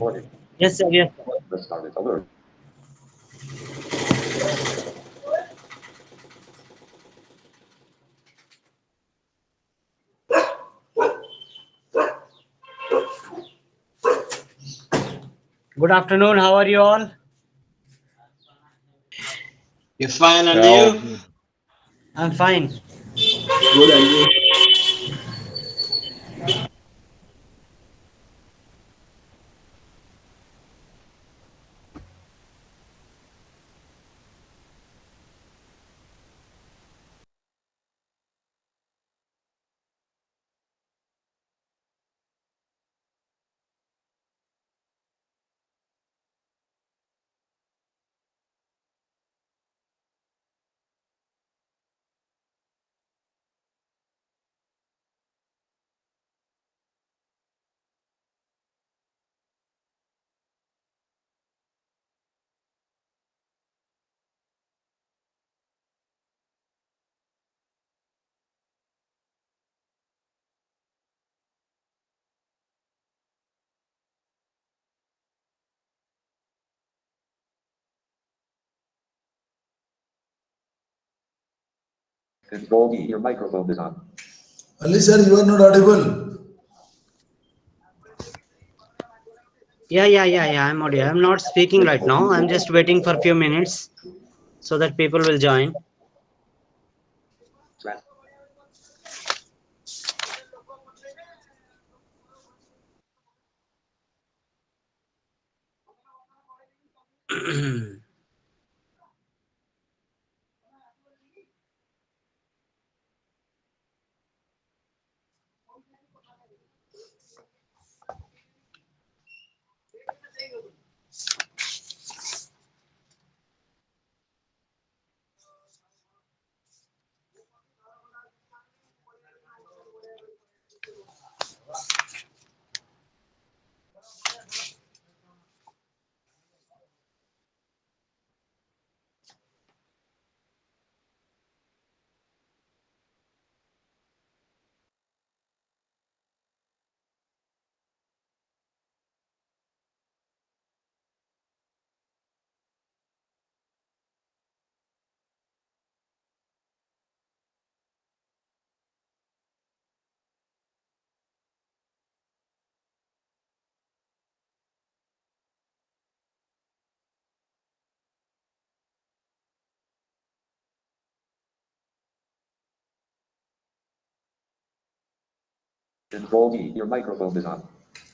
Yes, sir. Yes, sir. Good afternoon. How are you all? You're fine, and Yeah, all you? good. I'm fine. Good, and you? Ali sir, you are not audible. Yeah. I'm audio. I'm not speaking right now. I'm just waiting for a few minutes so that people will join.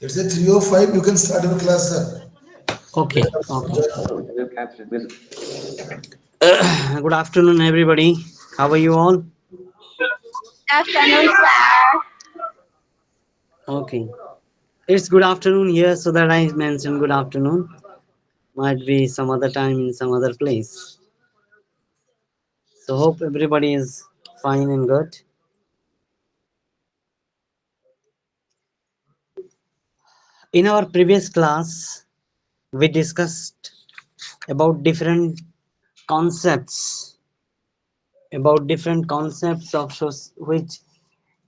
It's a 3:05. You can start your class, sir. Okay. Let us Okay. join. Good afternoon, everybody. How are you all? Afternoon, sir. Okay. It's good afternoon here, so that I mentioned good afternoon. Might be some other time in some other place. So hope everybody is fine and good. In our previous class, we discussed about concepts different concepts of which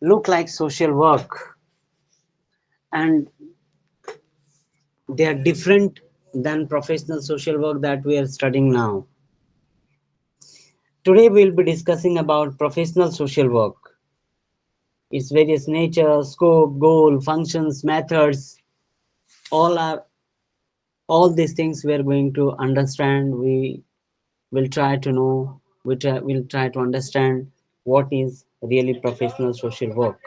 look like social work, and they are different than professional social work that we are studying now. Today we'll be discussing about professional social work, its various nature, scope, goal, functions, methods. All are all these things we are going to understand. We will try to know, we'll try to understand what is really professional social work.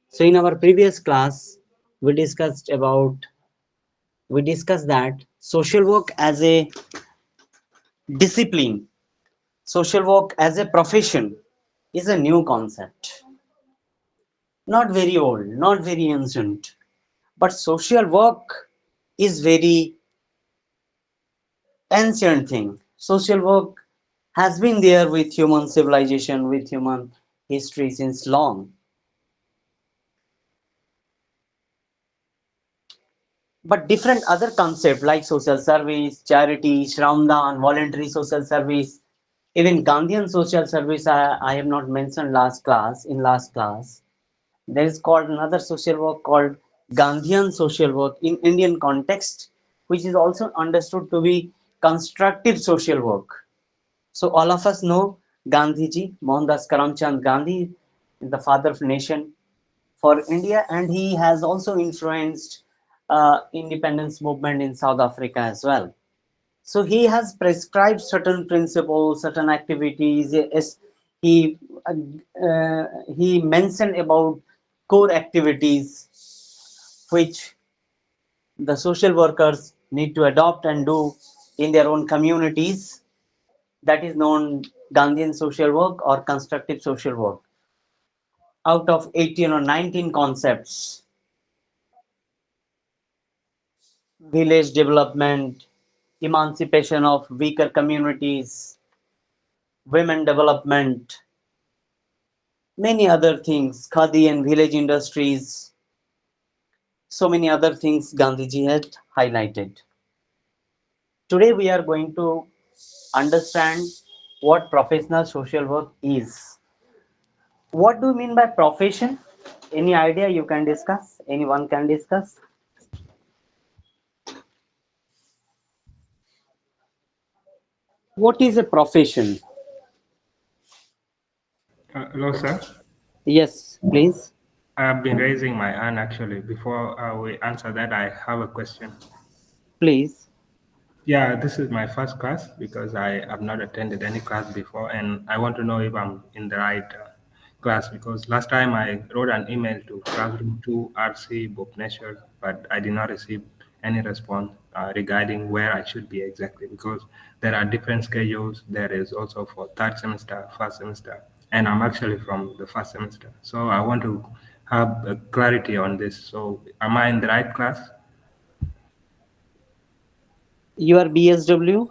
So in our previous class, we discussed about we discussed that social work as a discipline, social work as a profession is a new concept. Not very old, not very ancient, but social work is very ancient thing. Social work has been there with human civilization, with human history since long. But different other concepts like social service, charity, Shramdan, voluntary social service, even Gandhian social service, I have not mentioned last class. In last class, there is called another social work called Gandhian social work in Indian context, which is also understood to be constructive social work. So all of us know Gandhiji, Mohandas Karamchand Gandhi, is the father of nation for India, and he has also influenced independence movement in South Africa as well. So he has prescribed certain principles, certain activities. He he mentioned about core activities which the social workers need to adopt and do in their own communities. That is known Gandhian social work or constructive social work. Out of 18 or 19 concepts, village development, emancipation of weaker communities, women development, many other things, khadi and village industries, so many other things Gandhiji had highlighted. Today we are going to understand what professional social work is. What do you mean by profession? Any idea you can discuss? Anyone can discuss? What is a profession? Hello, sir. Yes, please. I have been raising my hand actually. Before we answer that, I have a question. Please. Yeah, this is my first class because I have not attended any class before, and I want to know if I'm in the right class because last time I wrote an email to Classroom 2 RC Bhupneshwar, but I did not receive any response regarding where I should be exactly because there are different schedules. There is also for third semester, first semester, and I'm actually from the first semester. So I want to have clarity on this. So am I in the right class? You are BSW?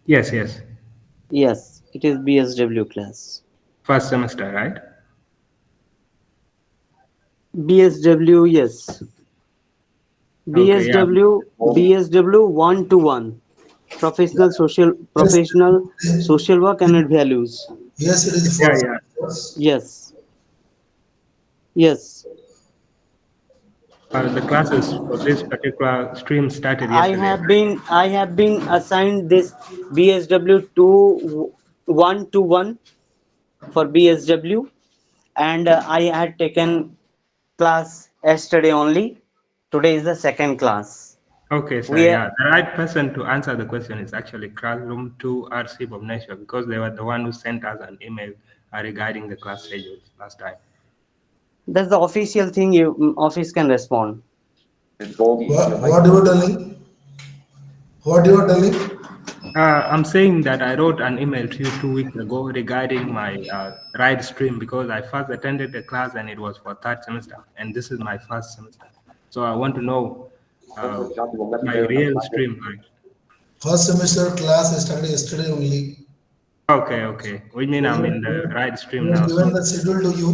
Yes, yes. Yes, it is BSW class. First semester, right? BSW, yes. Okay, yeah. BSW 121. Professional social work and values. Yes, it is Yeah, first. yeah. Yes. Yes. Yes. The classes for this particular stream started I yesterday, have right? been I have been assigned this BSW 121 for BSW, and I had taken class yesterday only. Today is the second class. Okay, sir. We are, Yeah, the right person to answer the question is actually Classroom 2 RC Bhuvneshwar because they were the one who sent us an email regarding the class schedules last time. that's the official thing. Office can respond. What you are telling? What you are telling? I'm saying that I wrote an email to you 2 weeks ago regarding my ride stream because I first attended the class and it was for third semester, and this is my first semester. So I want to know uh, my real stream. Like, First semester class started yesterday only. okay, okay. We mean I'm in the right We stream have now. given So the schedule to you.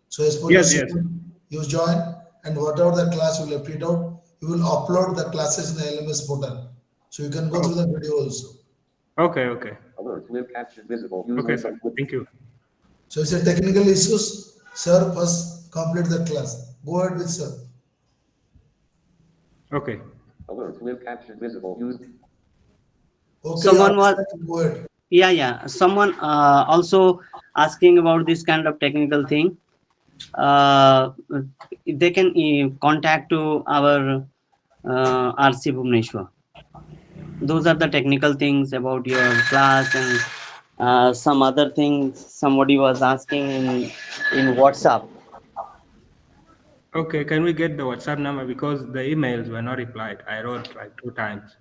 So as per your yes, yes. schedule, you join and whatever the class you will have print out, you will upload the classes in the LMS portal. So you can go through Oh, the video also. okay, okay. Okay, sir. Thank you. So if it's a technical issues, sir, first complete the class. Go ahead with sir. Okay. Okay, Someone was, go ahead. yeah. Someone also asking about this kind of technical thing. Uh, they can contact to our RC Bhuvneshwar. Those are the technical things about your class, and some other things somebody was asking in WhatsApp. Okay, can we get the WhatsApp number because the emails were not replied. I wrote like 2 times.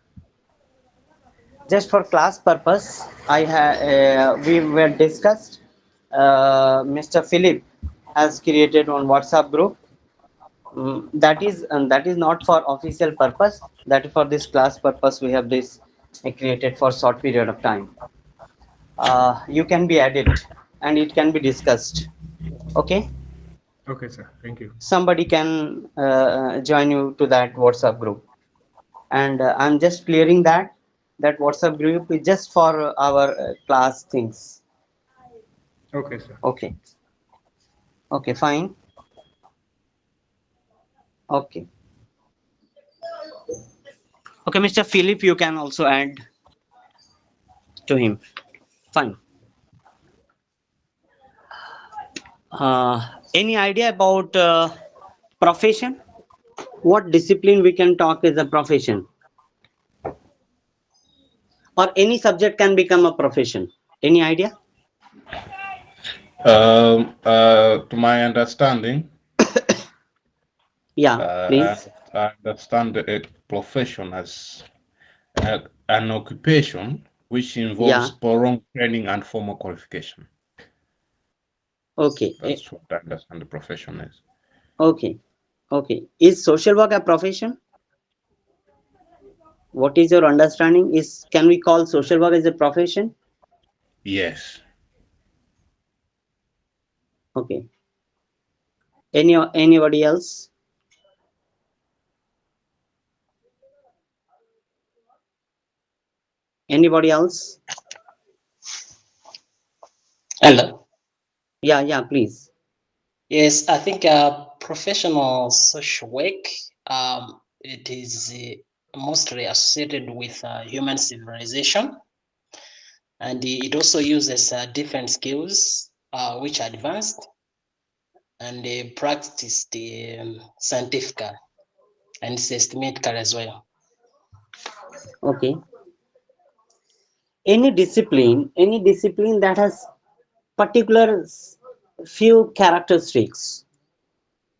Just for class purpose, we were discussed. Mr. Philip has created one WhatsApp group. That is not for official purpose. That is for this class purpose. We have this created for short period of time. You can be added and it can be discussed. Okay, Okay, sir. Thank you. somebody can join you to that WhatsApp group, and I'm just clearing that WhatsApp group is just for our class things. Okay, sir. Okay, okay, fine. Okay. Okay, Mr. Philip, you can also add to him. Fine. Any idea about profession? What discipline we can talk is a profession, or any subject can become a profession. Any idea? To my understanding, Yeah, I please. I understand a profession as an occupation which involves Yeah. prolonged training and formal qualification. Okay. That's what I understand the profession is. Okay. Okay. Is social work a profession? What is your understanding? Is can we call social work as a profession? Yes. Okay. Anybody else? Anybody else? Hello. Yeah, yeah, please. Yes, I think professional social work it is mostly associated with human civilization, and it also uses different skills which are advanced and practiced scientific and systematically as well. Okay. Any discipline that has particular few characteristics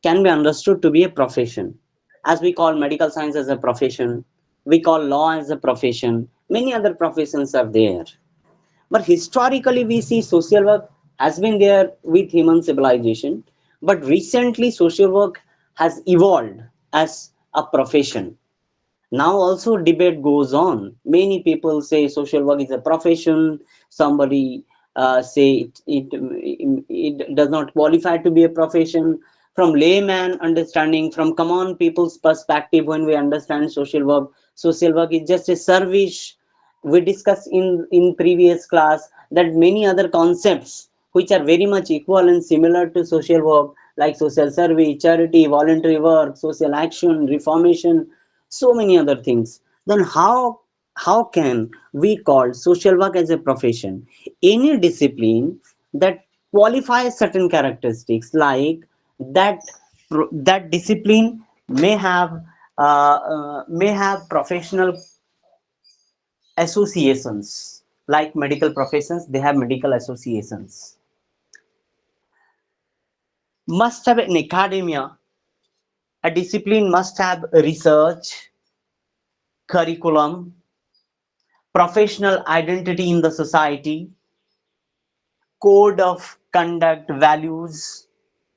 can be understood to be a profession. As we call medical science as a profession, we call law as a profession. Many other professions are there. But historically, we see social work has been there with human civilization. But recently, social work has evolved as a profession. Now also debate goes on. Many people say social work is a profession. Somebody say it does not qualify to be a profession. From layman understanding, from common people's perspective, when we understand social work is just a service. We discussed in previous class that many other concepts which are very much equal and similar to social work, like social service, charity, voluntary work, social action, reformation, so many other things. Then how can we call social work as a profession? Any discipline that qualifies certain characteristics, like that that discipline may have professional associations, like medical professions, they have medical associations, must have an academia, a discipline must have research, curriculum, professional identity in the society, code of conduct, values.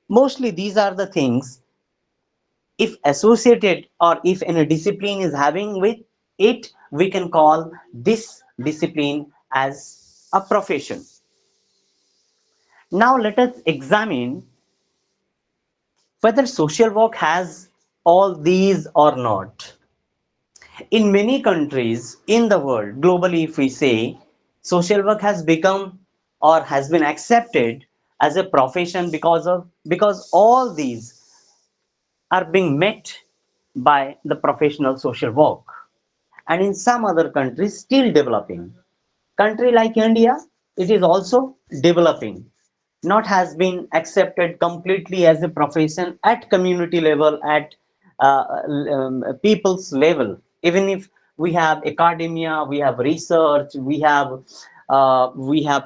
Mostly these are the things, if associated or if any discipline is having with it, we can call this discipline as a profession. Now let us examine whether social work has all these or not. In many countries in the world, globally, if we say, social work has become or has been accepted as a profession because all these are being met by the professional social work. And in some other countries, still developing. Country like India, it is also developing, not has been accepted completely as a profession at community level, at people's level. Even if we have academia, we have research, we have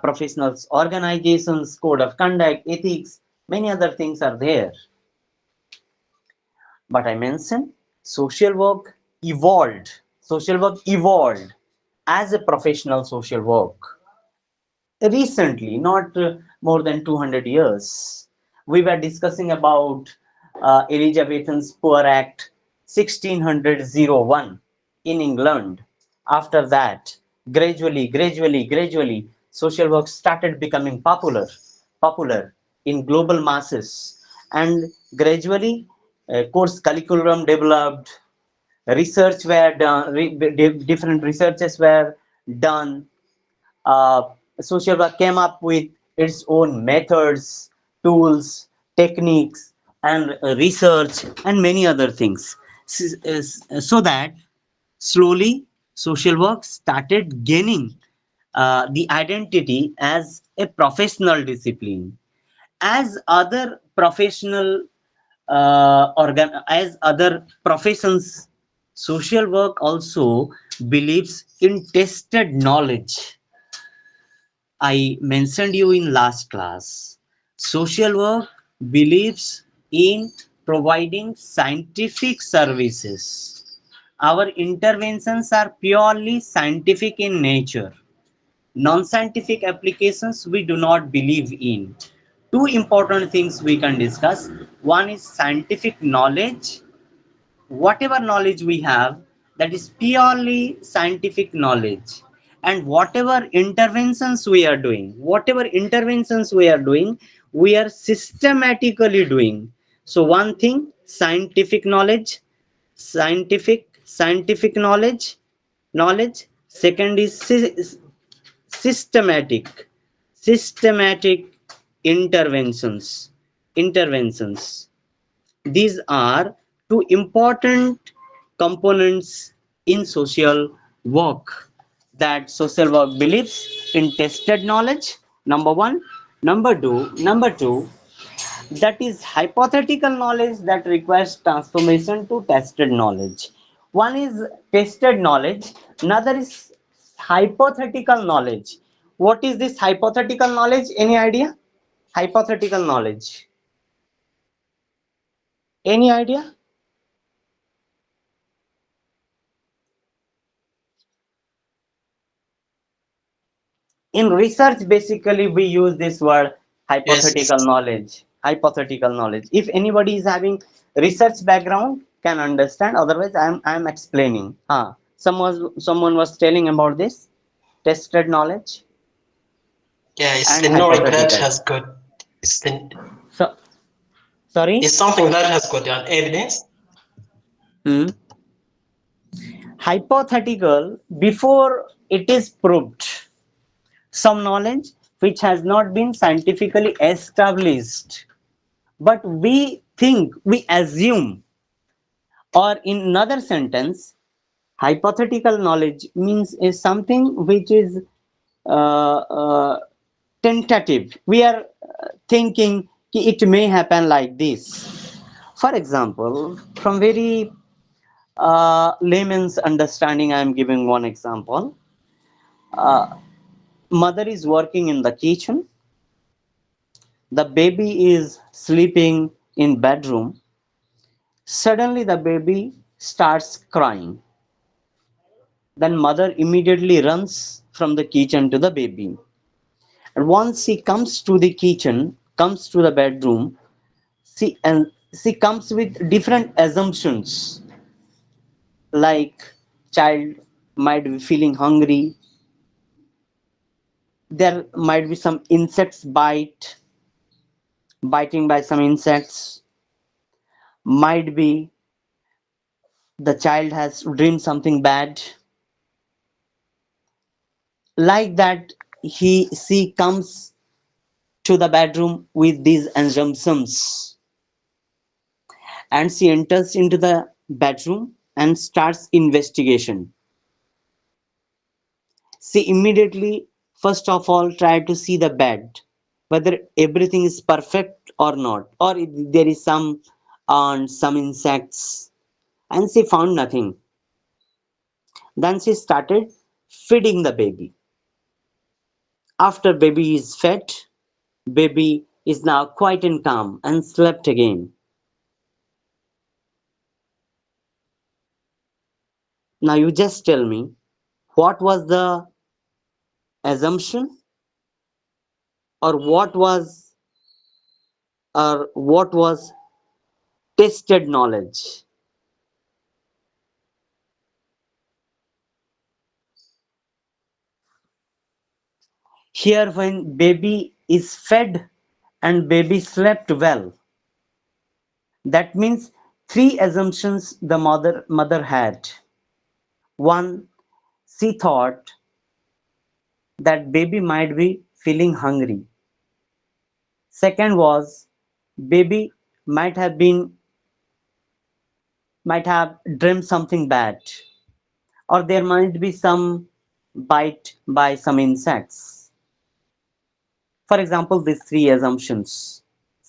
professionals organizations, code of conduct, ethics, many other things are there. But I mentioned social work evolved as a professional social work recently, not more than 200 years. We were discussing about Elizabethan's Poor Act 1601 in England. After that, gradually, social work started becoming popular in global masses, and gradually, course curriculum developed, research were done, different researches were done, uh, social work came up with its own methods, tools, techniques, and research and many other things. So that slowly social work started gaining the identity as a professional discipline, as other professional as other professions. Social work also believes in tested knowledge. I mentioned you in last class. Social work believes in providing scientific services. Our interventions are purely scientific in nature. Non-scientific applications we do not believe in. Two important things we can discuss. One is scientific knowledge. Whatever knowledge we have, that is purely scientific knowledge. And whatever interventions we are doing, we are systematically doing. So one thing, scientific knowledge, scientific knowledge. Second is systematic interventions. These are two important components in social work, that social work believes in tested knowledge. Number one. Number two, that is hypothetical knowledge that requires transformation to tested knowledge. One is tested knowledge, another is hypothetical knowledge. What is this hypothetical knowledge? Any idea? Hypothetical knowledge. Any idea? In research, basically we use this word Yes. hypothetical knowledge. If anybody is having research background can understand, otherwise I'm explaining. Someone was telling about this tested knowledge Yeah, it's and the knowledge that hypothetical. has got it's the So sorry. it's something that has got an evidence. Hmm. Hypothetical before it is proved, some knowledge which has not been scientifically established, but we assume. Or in another sentence, hypothetical knowledge means is something which is tentative. We are thinking कि it may happen like this. For example, from very layman's understanding, I am giving one example. uh, Mother is working in the kitchen, the baby is sleeping in bedroom. Suddenly the baby starts crying. Then mother immediately runs from the kitchen to the baby. And once she comes to the kitchen, comes to the bedroom, she comes with different assumptions, like child might be feeling hungry, there might be some insects biting by some insects, might be the child has dreamed something bad. Like that, she comes to the bedroom with these assumptions, and she enters into the bedroom and starts investigation. She immediately, first of all, tried to see the bed, whether everything is perfect or not, or if there is some ants, some insects, and she found nothing. Then she started feeding the baby. After baby is fed, baby is now quiet and calm and slept again. Now you just tell me, what was the assumption, or what was tested knowledge? Here, when baby is fed and baby slept well, that means three assumptions the mother had. One, she thought that baby might be feeling hungry. Second was, baby might have been might have dreamt something bad, or there might be some bite by some insects. For example, these three assumptions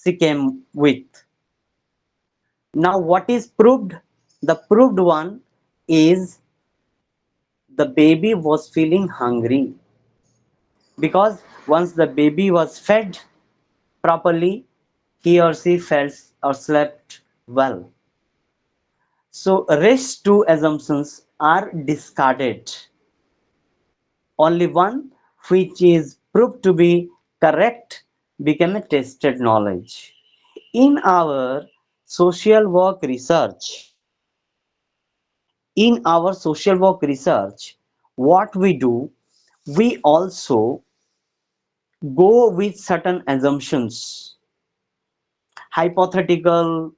she came with. Now, what is proved? The proved one is the baby was feeling hungry, because once the baby was fed properly, he or she felt or slept well. So, rest two assumptions are discarded. Only one, which is proved to be correct, became a tested knowledge. In our social work research, what we do, we also go with certain assumptions, hypothetical,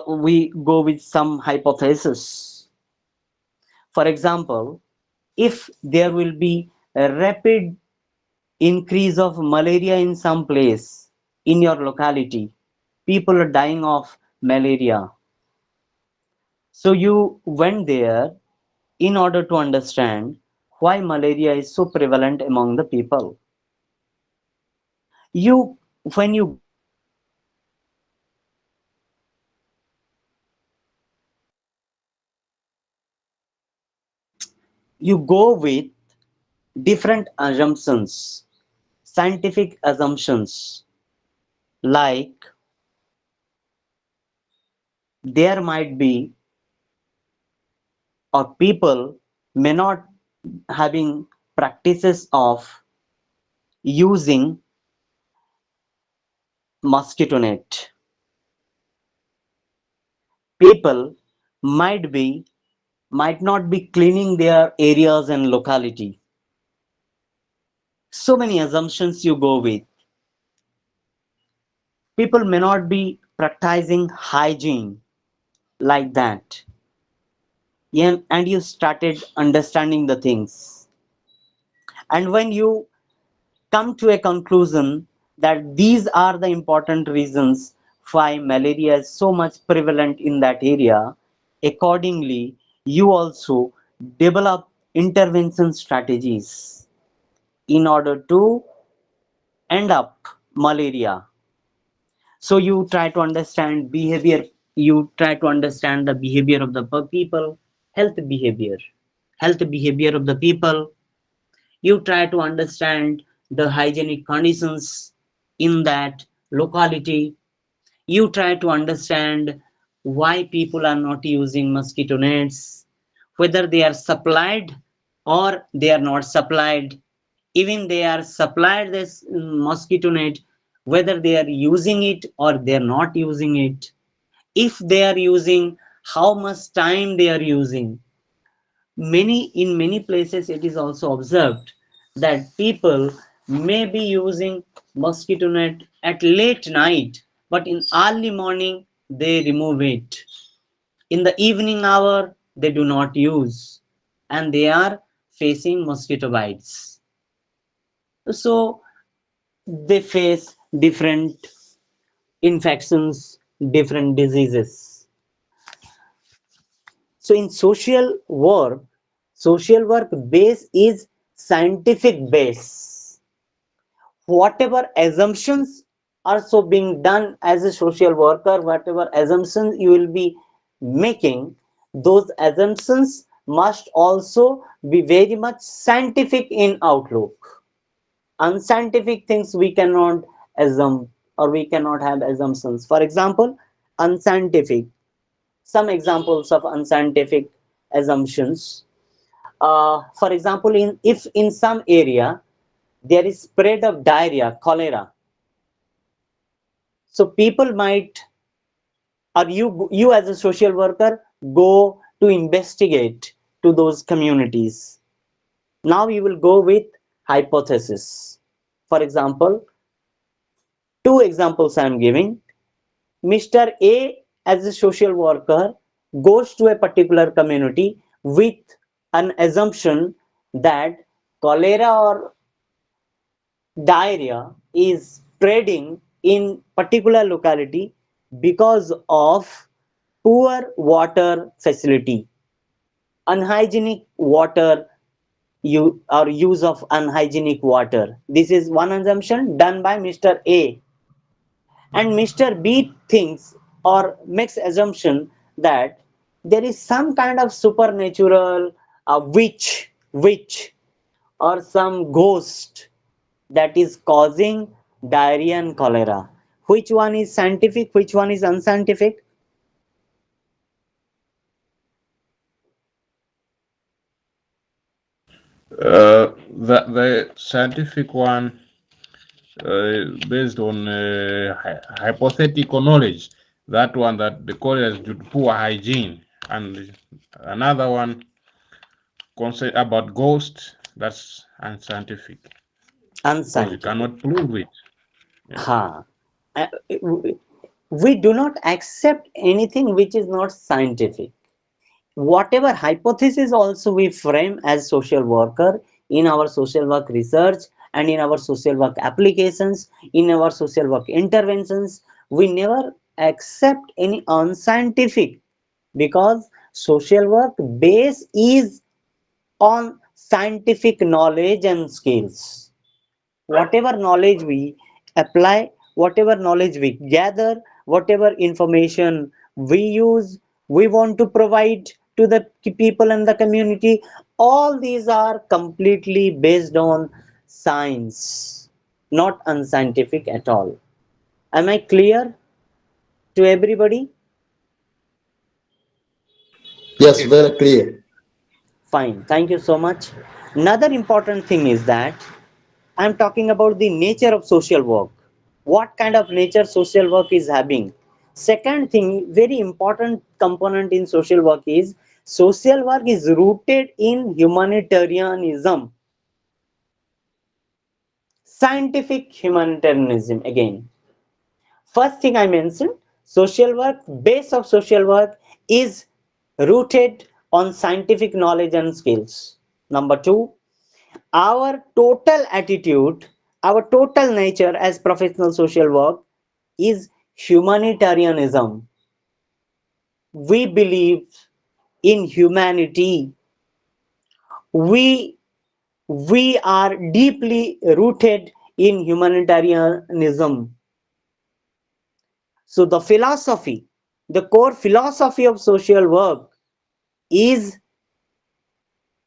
we go with some hypothesis. For example, if there will be a rapid increase of malaria in some place in your locality, people are dying of malaria, so you went there in order to understand why malaria is so prevalent among the people. You, when you go with you go with different assumptions, scientific assumptions, like there might be, or people may not having practices of using mosquito net. People might be might not be cleaning their areas and locality. So many assumptions you go with. People may not be practicing hygiene like that. Yeah, and you started understanding the things. And when you come to a conclusion that these are the important reasons why malaria is so much prevalent in that area, accordingly, you also develop intervention strategies in order to end up malaria. So you try to understand behavior, you try to understand the behavior of the people, health behavior, health behavior of the people. You try to understand the hygienic conditions in that locality. You try to understand why people are not using mosquito nets, whether they are supplied or they are not supplied. Even they are supplied this mosquito net, whether they are using it or they are not using it. If they are using, how much time they are using. In many places it is also observed that people may be using mosquito net at late night, but in early morning they remove it. In the evening hour they do not use, and they are facing mosquito bites. So they face different infections, different diseases. So in social work base is scientific base. Whatever assumptions are so being done as a social worker, whatever assumptions you will be making, those assumptions must also be very much scientific in outlook. Unscientific things we cannot assume, or we cannot have assumptions. For example, unscientific, some examples of unscientific assumptions. For example, if in some area there is spread of diarrhea, cholera, so people might, or you as a social worker go to investigate to those communities. Now you will go with hypothesis. For example, two examples I am giving. Mr. A, as a social worker, goes to a particular community with an assumption that cholera or diarrhea is spreading in particular locality because of poor water facility, unhygienic water, or use of unhygienic water. This is one assumption done by Mr. A, and Mr. B thinks or makes assumption that there is some kind of supernatural witch or some ghost that is causing diarrhea and cholera. Which one is scientific? Which one is unscientific? The scientific one, based on hypothetical knowledge, that one that the Koreans due to poor hygiene, and another one concept about ghosts, that's unscientific because you Unscientific. cannot prove it. Yeah. Ha. Uh, We do not accept anything which is not scientific. Whatever hypothesis also we frame as social worker in our social work research and in our social work applications, in our social work interventions, we never accept any unscientific, because social work base is on scientific knowledge and skills. Whatever knowledge we apply, whatever knowledge we gather, whatever information we use, we want to provide to the people and the community, all these are completely based on science, not unscientific at all. Am I clear to everybody? Yes, Yes. very clear. Fine, thank you so much. Another important thing is that I'm talking about the nature of social work. What kind of nature social work is having? Second thing, very important component in social work is social work is rooted in humanitarianism, scientific humanitarianism again. First thing I mentioned, social work, base of social work is rooted on scientific knowledge and skills. Number two, our total attitude, our total nature as professional social work is humanitarianism. We believe in humanity. We we are deeply rooted in humanitarianism. So the philosophy, the core philosophy of social work is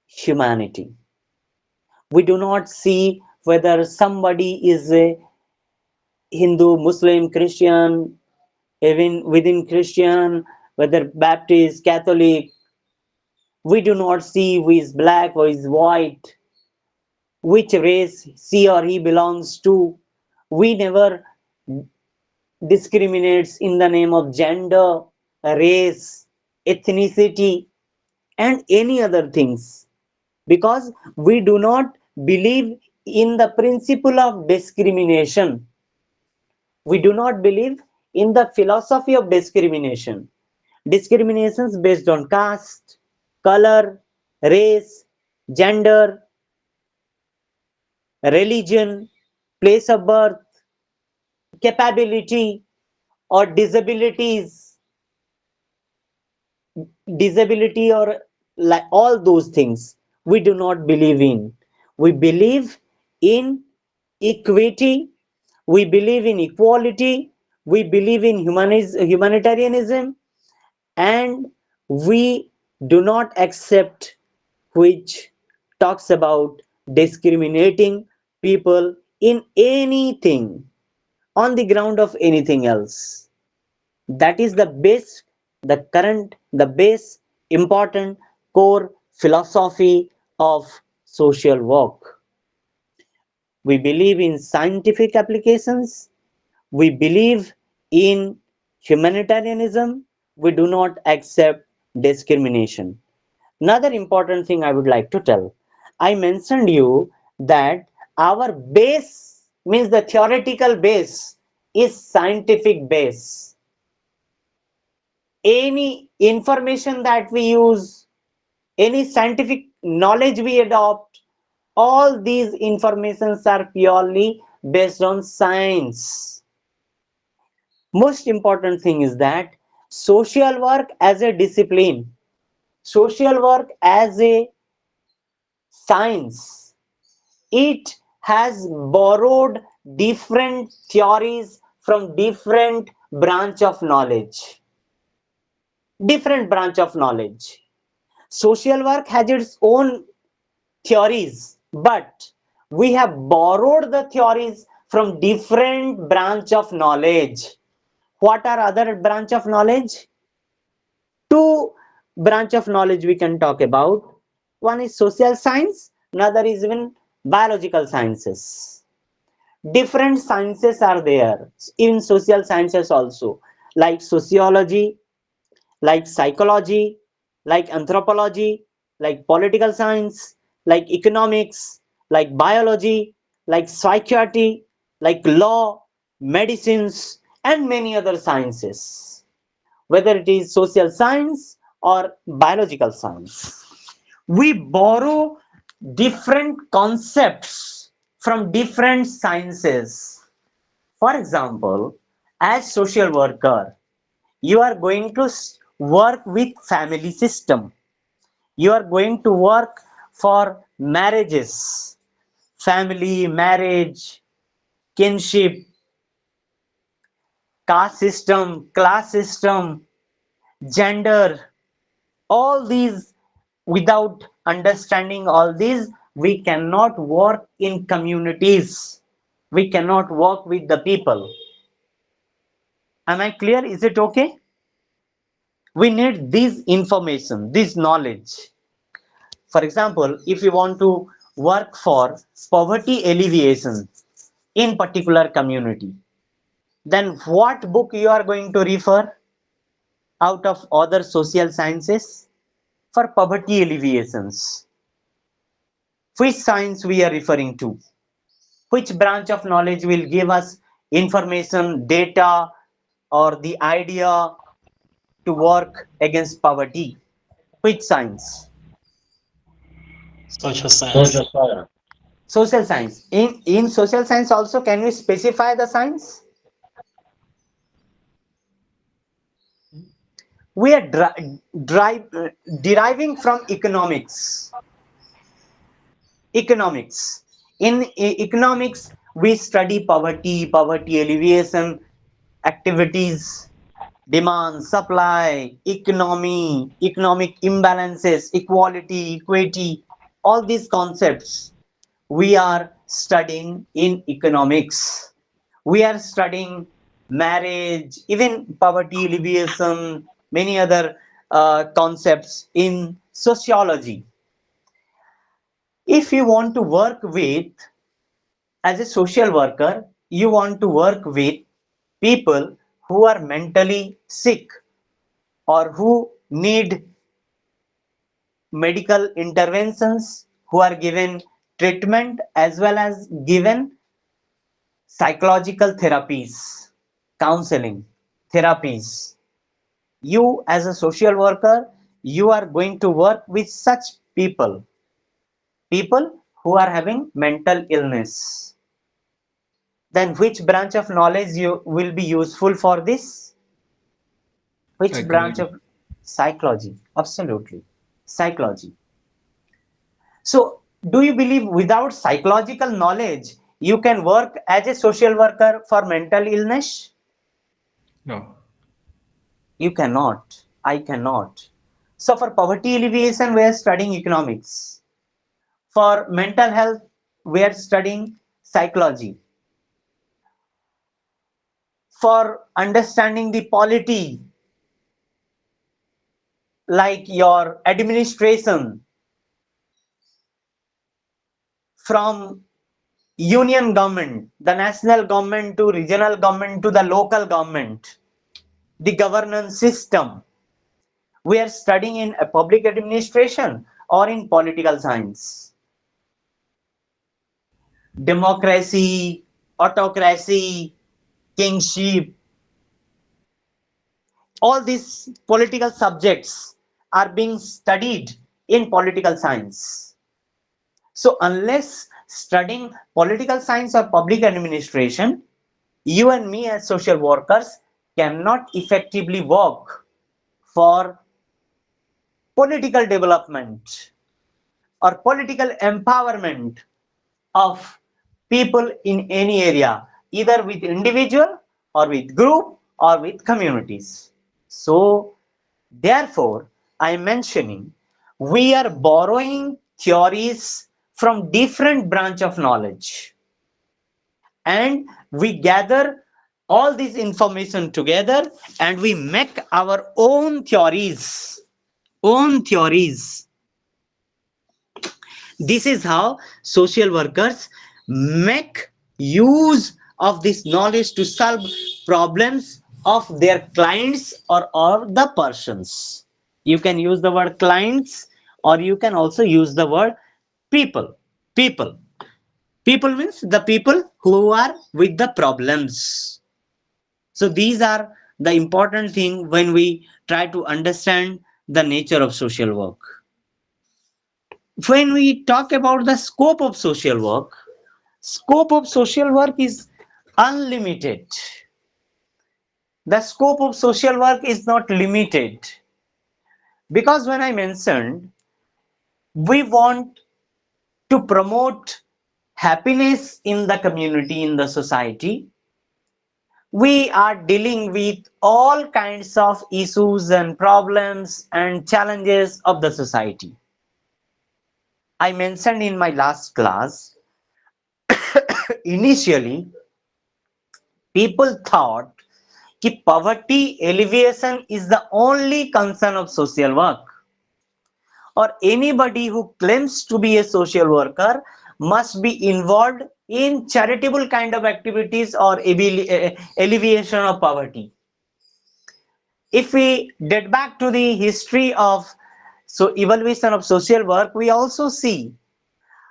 humanity. We do not see whether somebody is a Hindu, Muslim, Christian, even within Christian, whether Baptist, Catholic. We do not see who is black or is white, which race she or he belongs to. We never discriminates in the name of gender, race, ethnicity, and any other things, because we do not believe in the principle of discrimination. We do not believe in the philosophy of discrimination. Discriminations based on caste, color, race, gender, religion, place of birth, capability, or disability, or like all those things we do not believe in. We believe in equity, we believe in equality, we believe in humanitarianism, and we do not accept which talks about discriminating people in anything on the ground of anything else. That is the base, the current, the base, important core philosophy of social work. We believe in scientific applications, we believe in humanitarianism, we do not accept discrimination. Another important thing I would like to tell, I mentioned you that our base means the theoretical base is scientific base. Any information that we use, any scientific knowledge we adopt, all these informations are purely based on science. Most important thing is that social work as a discipline, social work as a science, it has borrowed different theories from different branch of knowledge. Different branch of knowledge. Social work has its own theories, but we have borrowed the theories from different branch of knowledge. What are other branch of knowledge? Two branch of knowledge we can talk about. One is social science, another is even biological sciences. Different sciences are there in social sciences also, like sociology, like psychology, like anthropology, like political science, like economics, like biology, like psychiatry, like law, medicines, and many other sciences, whether it is social science or biological science. We borrow different concepts from different sciences. For example, as social worker, you are going to work with family system. You are going to work for marriages, family, marriage, kinship, caste system, class system, gender, all these. Without understanding all these, we cannot work in communities, we cannot work with the people. Am I clear? Is it okay? We need this information, this knowledge. For example, if you want to work for poverty alleviation in particular community, then what book you are going to refer out of other social sciences for poverty alleviations? Which science we are referring to? Which branch of knowledge will give us information, data, or the idea to work against poverty? Which science? Social science. Social science. Social science. In social science also, can we specify the science? We are deriving from economics. Economics. In economics, we study poverty, poverty alleviation, activities, demand, supply, economy, economic imbalances, equality, equity, all these concepts we are studying in economics. We are studying marriage, even poverty alleviation, many other concepts in sociology. If you want to work with, as a social worker, you want to work with people who are mentally sick or who need medical interventions, who are given treatment as well as given psychological therapies, counseling therapies. You, as a social worker, you are going to work with such people, people who are having mental illness. Then, which branch of knowledge you will be useful for this? Which branch Psychology. of psychology? Absolutely, psychology. So, do you believe without psychological knowledge, you can work as a social worker for mental illness? No. You cannot. I cannot. So, for poverty alleviation, we are studying economics. For mental health, we are studying psychology. For understanding the polity, like your administration, from union government, the national government to regional government to the local government, the governance system. We are studying in a public administration or in political science. Democracy, autocracy, kingship, all these political subjects are being studied in political science. So, unless studying political science or public administration, you and me as social workers cannot effectively work for political development or political empowerment of people in any area, either with individual or with group or with communities. So, therefore, I am mentioning we are borrowing theories from different branch of knowledge, and we gather all this information together and we make our own theories. This is how social workers make use of this knowledge to solve problems of their clients, or the persons. You can use the word clients, or you can also use the word people. People. People means the people who are with the problems. So these are the important thing when we try to understand the nature of social work. When we talk about the scope of social work is unlimited. The scope of social work is not limited, because when I mentioned we want to promote happiness in the community, in the society, we are dealing with all kinds of issues and problems and challenges of the society. I mentioned in my last class, initially people thought that poverty alleviation is the only concern of social work, or anybody who claims to be a social worker must be involved in charitable kind of activities or alleviation of poverty. If we get back to the history of evaluation of social work, we also see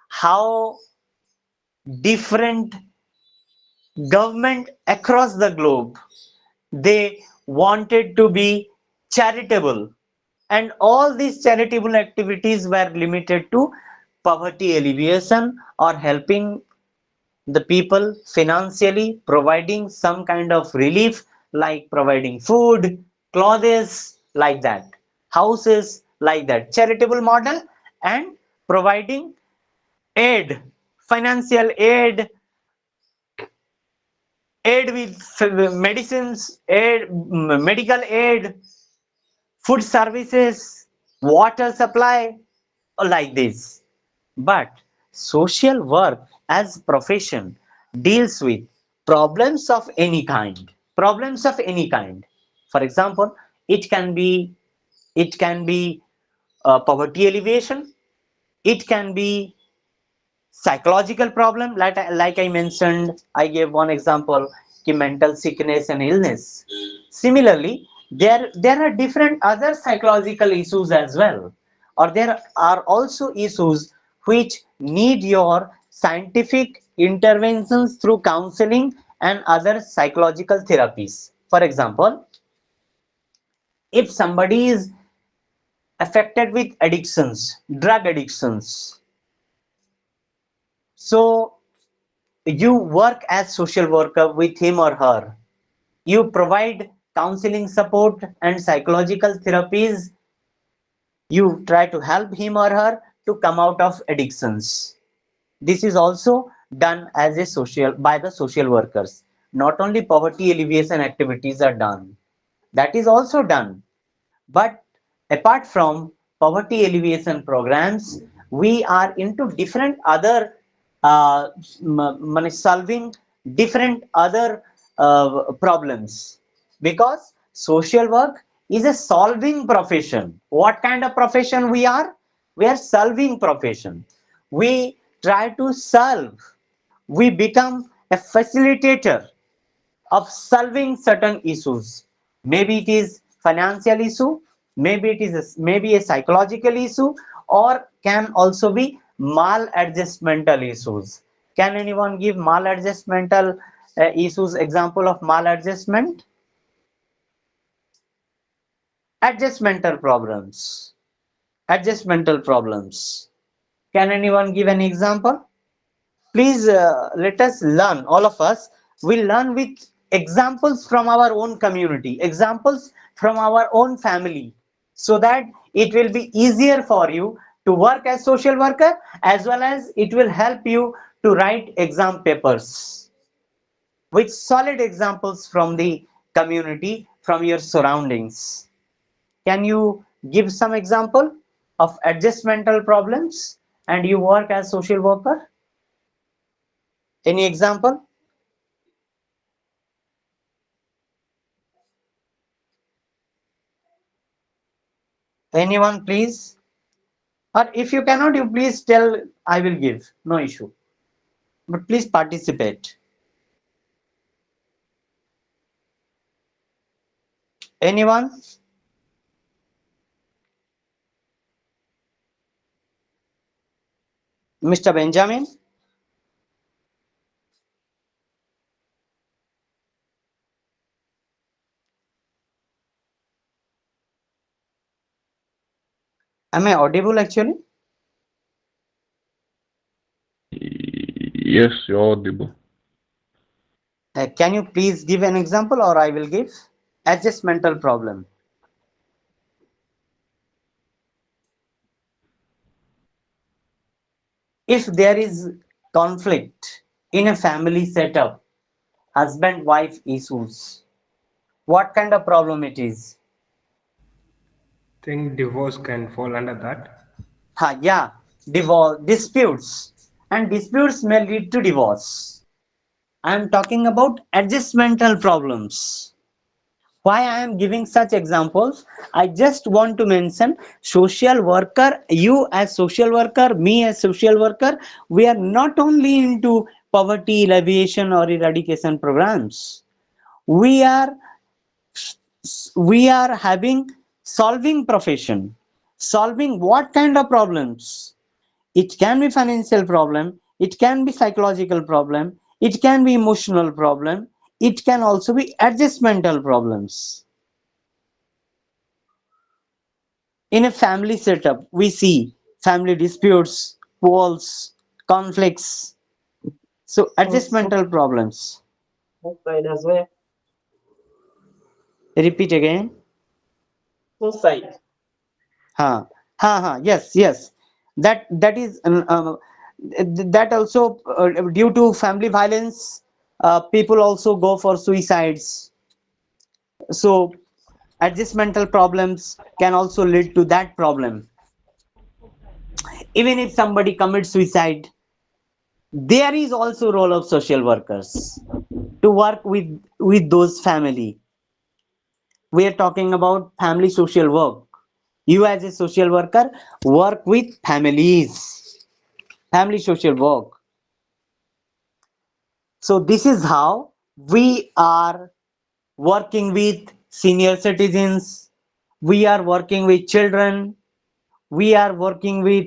how different government across the globe, they wanted to be charitable, and all these charitable activities were limited to poverty alleviation or helping the people financially, providing some kind of relief like providing food, clothes, like that, houses, like that, charitable model, and providing aid, financial aid, aid with medicines, aid, medical aid, food services, water supply, like this. But social work as profession deals with problems of any kind. Problems of any kind. For example, it can be it can be poverty alleviation. It can be psychological problem, like I mentioned. I gave one example, ki mental sickness and illness. Similarly, there are different other psychological issues as well, or there are also issues which need your scientific interventions through counseling and other psychological therapies. For example, if somebody is affected with addictions, drug addictions, so you work as social worker with him or her. You provide counseling support and psychological therapies. You try to help him or her to come out of addictions. This is also done as a social by the social workers. Not only poverty alleviation activities are done, that is also done. But apart from poverty alleviation programs, we are into different other solving different other problems, because social work is a solving profession. What kind of profession we are? We are solving profession. We try to solve. We become a facilitator of solving certain issues. Maybe it is financial issue, maybe it is maybe a psychological issue, or can also be maladjustmental issues. Can anyone give maladjustmental issues example of maladjustment? Adjustmental problems. Adjustmental problems. Can anyone give an example? Please let us learn, all of us will learn with examples from our own community, examples from our own family, so that it will be easier for you to work as social worker, as well as it will help you to write exam papers with solid examples from the community, from your surroundings. Can you give some example of adjustmental problems and you work as social worker? Any example? Anyone, please? Or if you cannot, you please tell, I will give. No issue. But please participate. Anyone? Mr. Benjamin? Am I audible actually? Yes, you're audible. Can you please give an example or I will give? Adjustmental problem. If there is conflict in a family setup, husband wife issues, what kind of problem it is? Think divorce can fall under that. Yeah, divorce, disputes, and disputes may lead to divorce. I am talking about adjustmental problems. Why I am giving such examples? I just want to mention social worker, you as social worker, me as social worker, we are not only into poverty alleviation or eradication programs. We are we are having solving profession. Solving what kind of problems? It can be financial problem, it can be psychological problem, it can be emotional problem, it can also be adjustmental problems. In a family setup, we see family disputes, quarrels, conflicts, so adjustmental problems. Suicide as well. Repeat again. Suicide. Yes, yes. That is that also due to family violence, people also go for suicides. So adjustmental problems can also lead to that problem. Even if somebody commits suicide, there is also role of social workers to work with those family. We are talking about family social work. You as a social worker work with families, family social work. So this is how we are working with senior citizens, we are working with children, we are working with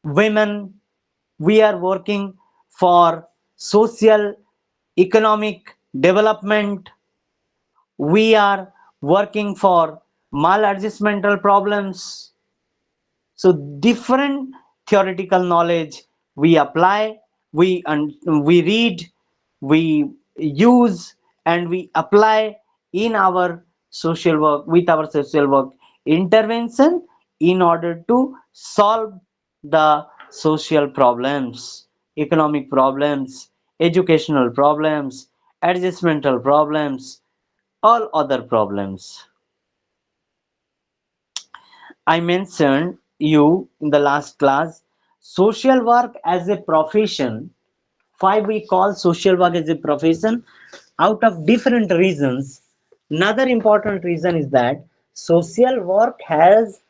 women, we are working for social economic development, we are working for maladjustmental problems. So different theoretical knowledge we apply, we read, we use, and we apply in our social work, with our social work intervention, in order to solve the social problems, economic problems, educational problems, adjustmental problems, all other problems. I mentioned you in the last class social work as a profession. Why we call social work as a profession? Out of different reasons. Another important reason is that social work has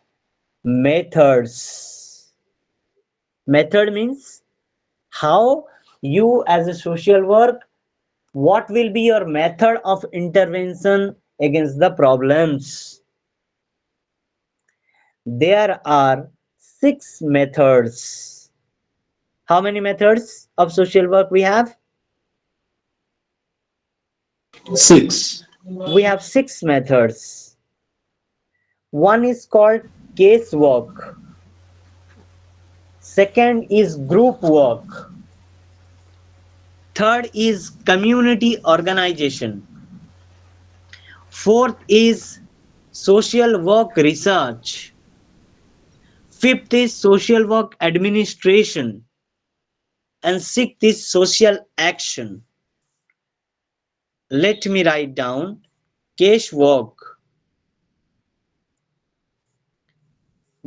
methods. Method means how you as a social work, what will be your method of intervention against the problems. There are 6 methods. How many methods of social work we have? 6. We have 6 methods. One is called case work. Second is group work. Third is community organization. Fourth is social work research. Fifth is social work administration. And sixth is social action. Let me write down case work,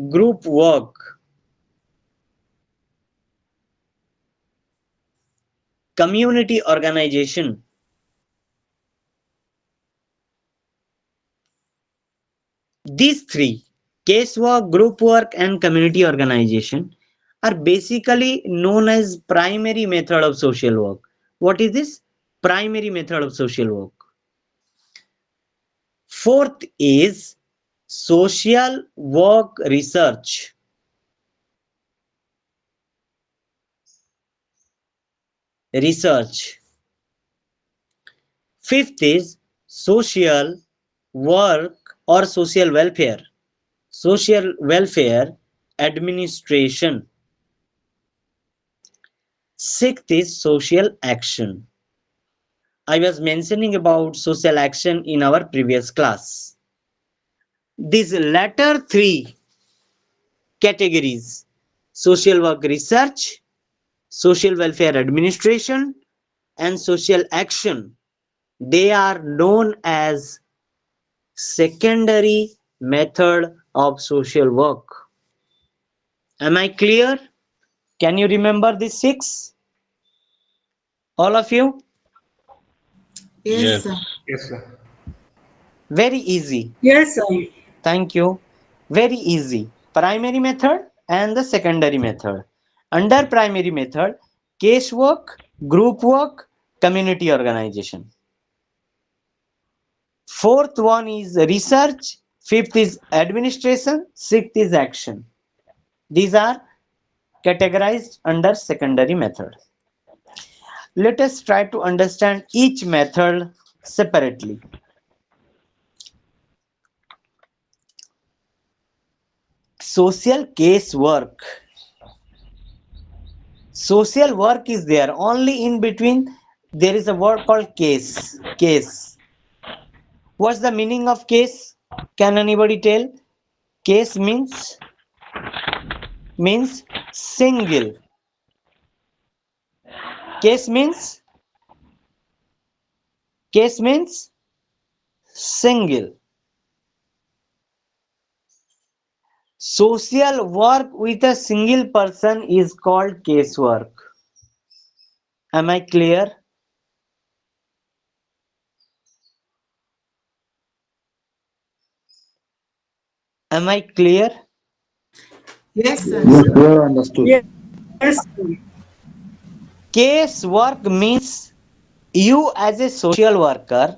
group work, community organization. These three, case work, group work, and community organization, are basically known as primary method of social work. What is this? Primary method of social work. Fourth is social work research. Research. Fifth is social work or social welfare. Social welfare administration. Sixth is social action. I was mentioning about social action in our previous class. These latter three categories, social work research, social welfare administration, and social action, they are known as secondary method of social work. Am I clear? Can you remember these six? All of you? Yes, sir. Yes. Yes, sir. Very easy. Yes, sir. Thank you. Very easy. Primary method and the secondary method. Under primary method, case work, group work, community organization. Fourth one is research. Fifth is administration. Sixth is action. These are categorized under secondary method. Let us try to understand each method separately. Social case work. Social work is there. Only in between there is a word called case. Case. What's the meaning of case? Can anybody tell? Case means single. Case means single. Social work with a single person is called case work. Am I clear? Am I clear? Yes, sir. Yes, sir. Well understood. Yes, sir. Case work means you as a social worker,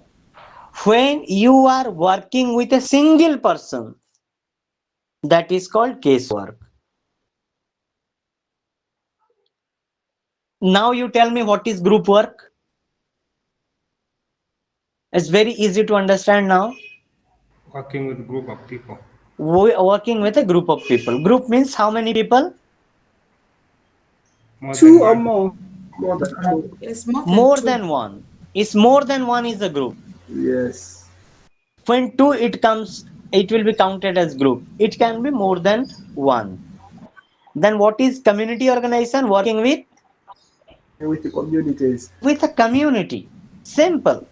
when you are working with a single person, that is called case work. Now you tell me what is group work? It's very easy to understand now. Working with a group of people. Working with a group of people. Group means how many people? More than Two or one. more. More than two. Yes, more than More two. than one. Is more than one is a group. Yes. When two it comes, it will be counted as group. It can be more than one. Then what is community organization? Working With the communities. with a community. Simple.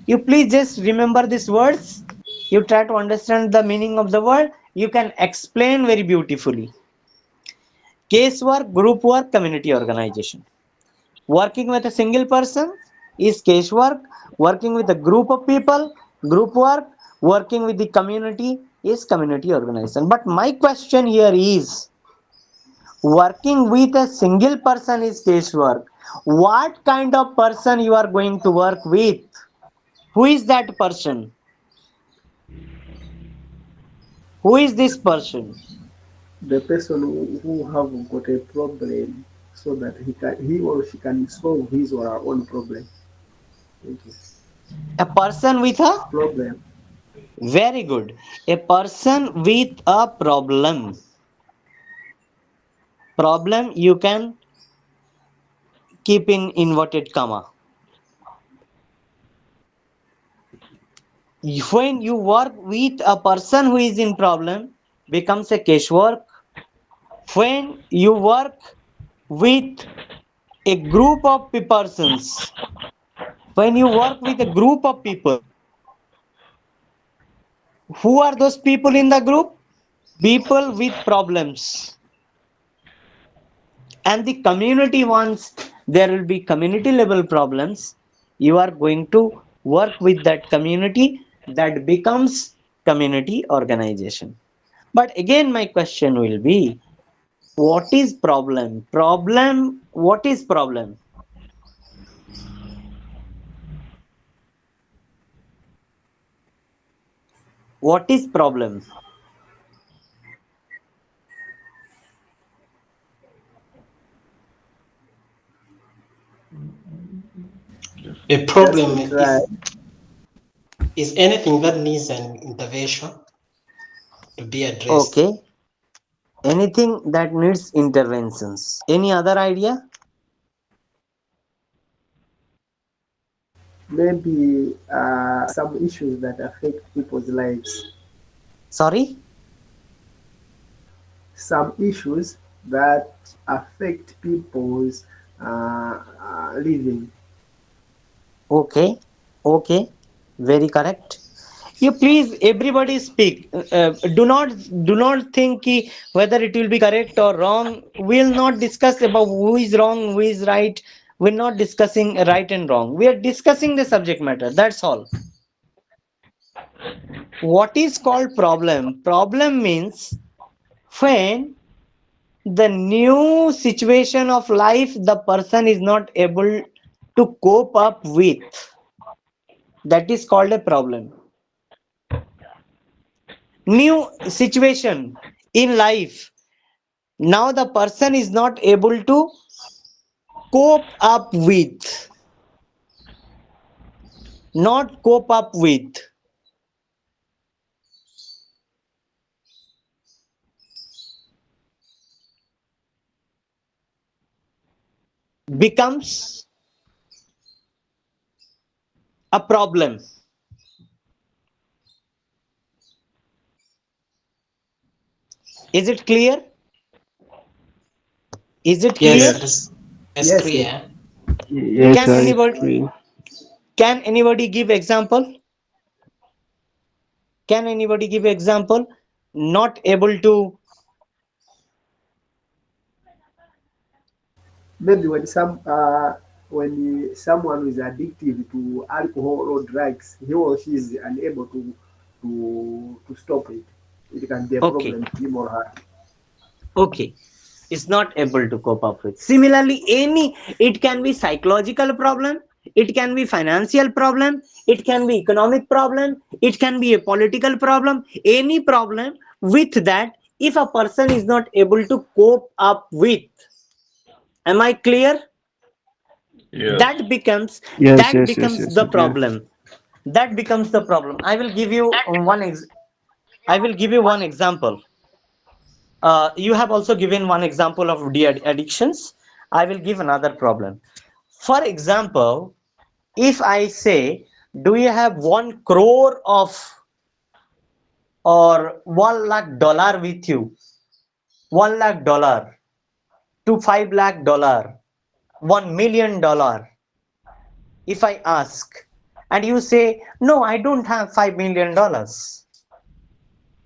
You please just remember these words. You try to understand the meaning of the word. You can explain very beautifully. Case work, group work, community organization. Working with a single person is case work. Working with a group of people, group work. Working with the community is community organization. But my question here is, working with a single person is case work. What kind of person you are going to work with? Who is that person? Who is this person? The person who have got a problem so that he or she can solve his or her own problem. Thank you. A person with a Problem. very good. A person with a problem. Problem you can keep in inverted comma. When you work with a person who is in problem, becomes a case work. When you work with a group of persons, when you work with a group of people, who are those people in the group? People with problems. And the community wants, there will be community level problems. You are going to work with that community, that becomes community organization. But again, my question will be, what is problem? Problem, what is problem? What is problem? A Just problem to try. is anything that needs an intervention to be addressed. Okay, anything that needs interventions. Any other idea? Maybe some issues that affect people's lives. Sorry? Some issues that affect people's living. Okay, okay, very correct. You please, everybody speak. Do not think whether it will be correct or wrong. We'll not discuss about who is wrong, who is right. We're not discussing right and wrong. We are discussing the subject matter. That's all. What is called problem? Problem means when the new situation of life the person is not able to cope up with. That is called a problem. New situation in life, now the person is not able to cope up with, not cope up with, becomes a problem. Is it clear? Is it clear? Yes, Yes. that's Yes, yes. clear. Yes, Can sir, it's anybody, clear. can anybody give example? Can anybody give example? Not able to. Maybe when someone is addictive to alcohol or drugs, he or she is unable to stop it. It can be a Okay, problem to him or her. okay, is not able to cope up with. Similarly, any, it can be psychological problem, it can be financial problem, it can be economic problem, it can be a political problem, any problem with that, if a person is not able to cope up with. Am I clear? Yes. That becomes, Yes, that yes, yes, becomes yes, the it is. problem. That becomes the problem. I will give you I will give you one example. You have also given one example of addictions. I will give another problem. For example, if I say, do you have 1 crore of or 1 lakh dollar with you? 1 lakh dollar to 5 lakh dollar, $1 million. If I ask and you say, no, I don't have $5 million,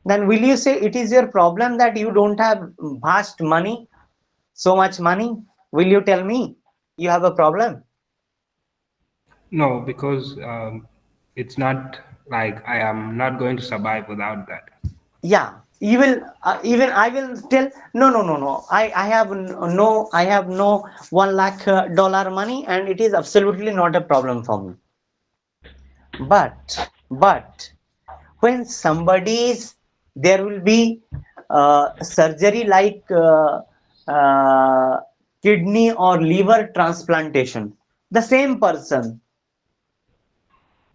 then will you say it is your problem that you don't have vast money? So much money? Will you tell me you have a problem? No, because it's not like I am not going to survive without that. Yeah, you will, even I will tell, no, no, no, no. I have no, I have no 1 lakh dollar money, and it is absolutely not a problem for me. But when somebody's, there will be surgery like kidney or liver transplantation. The same person,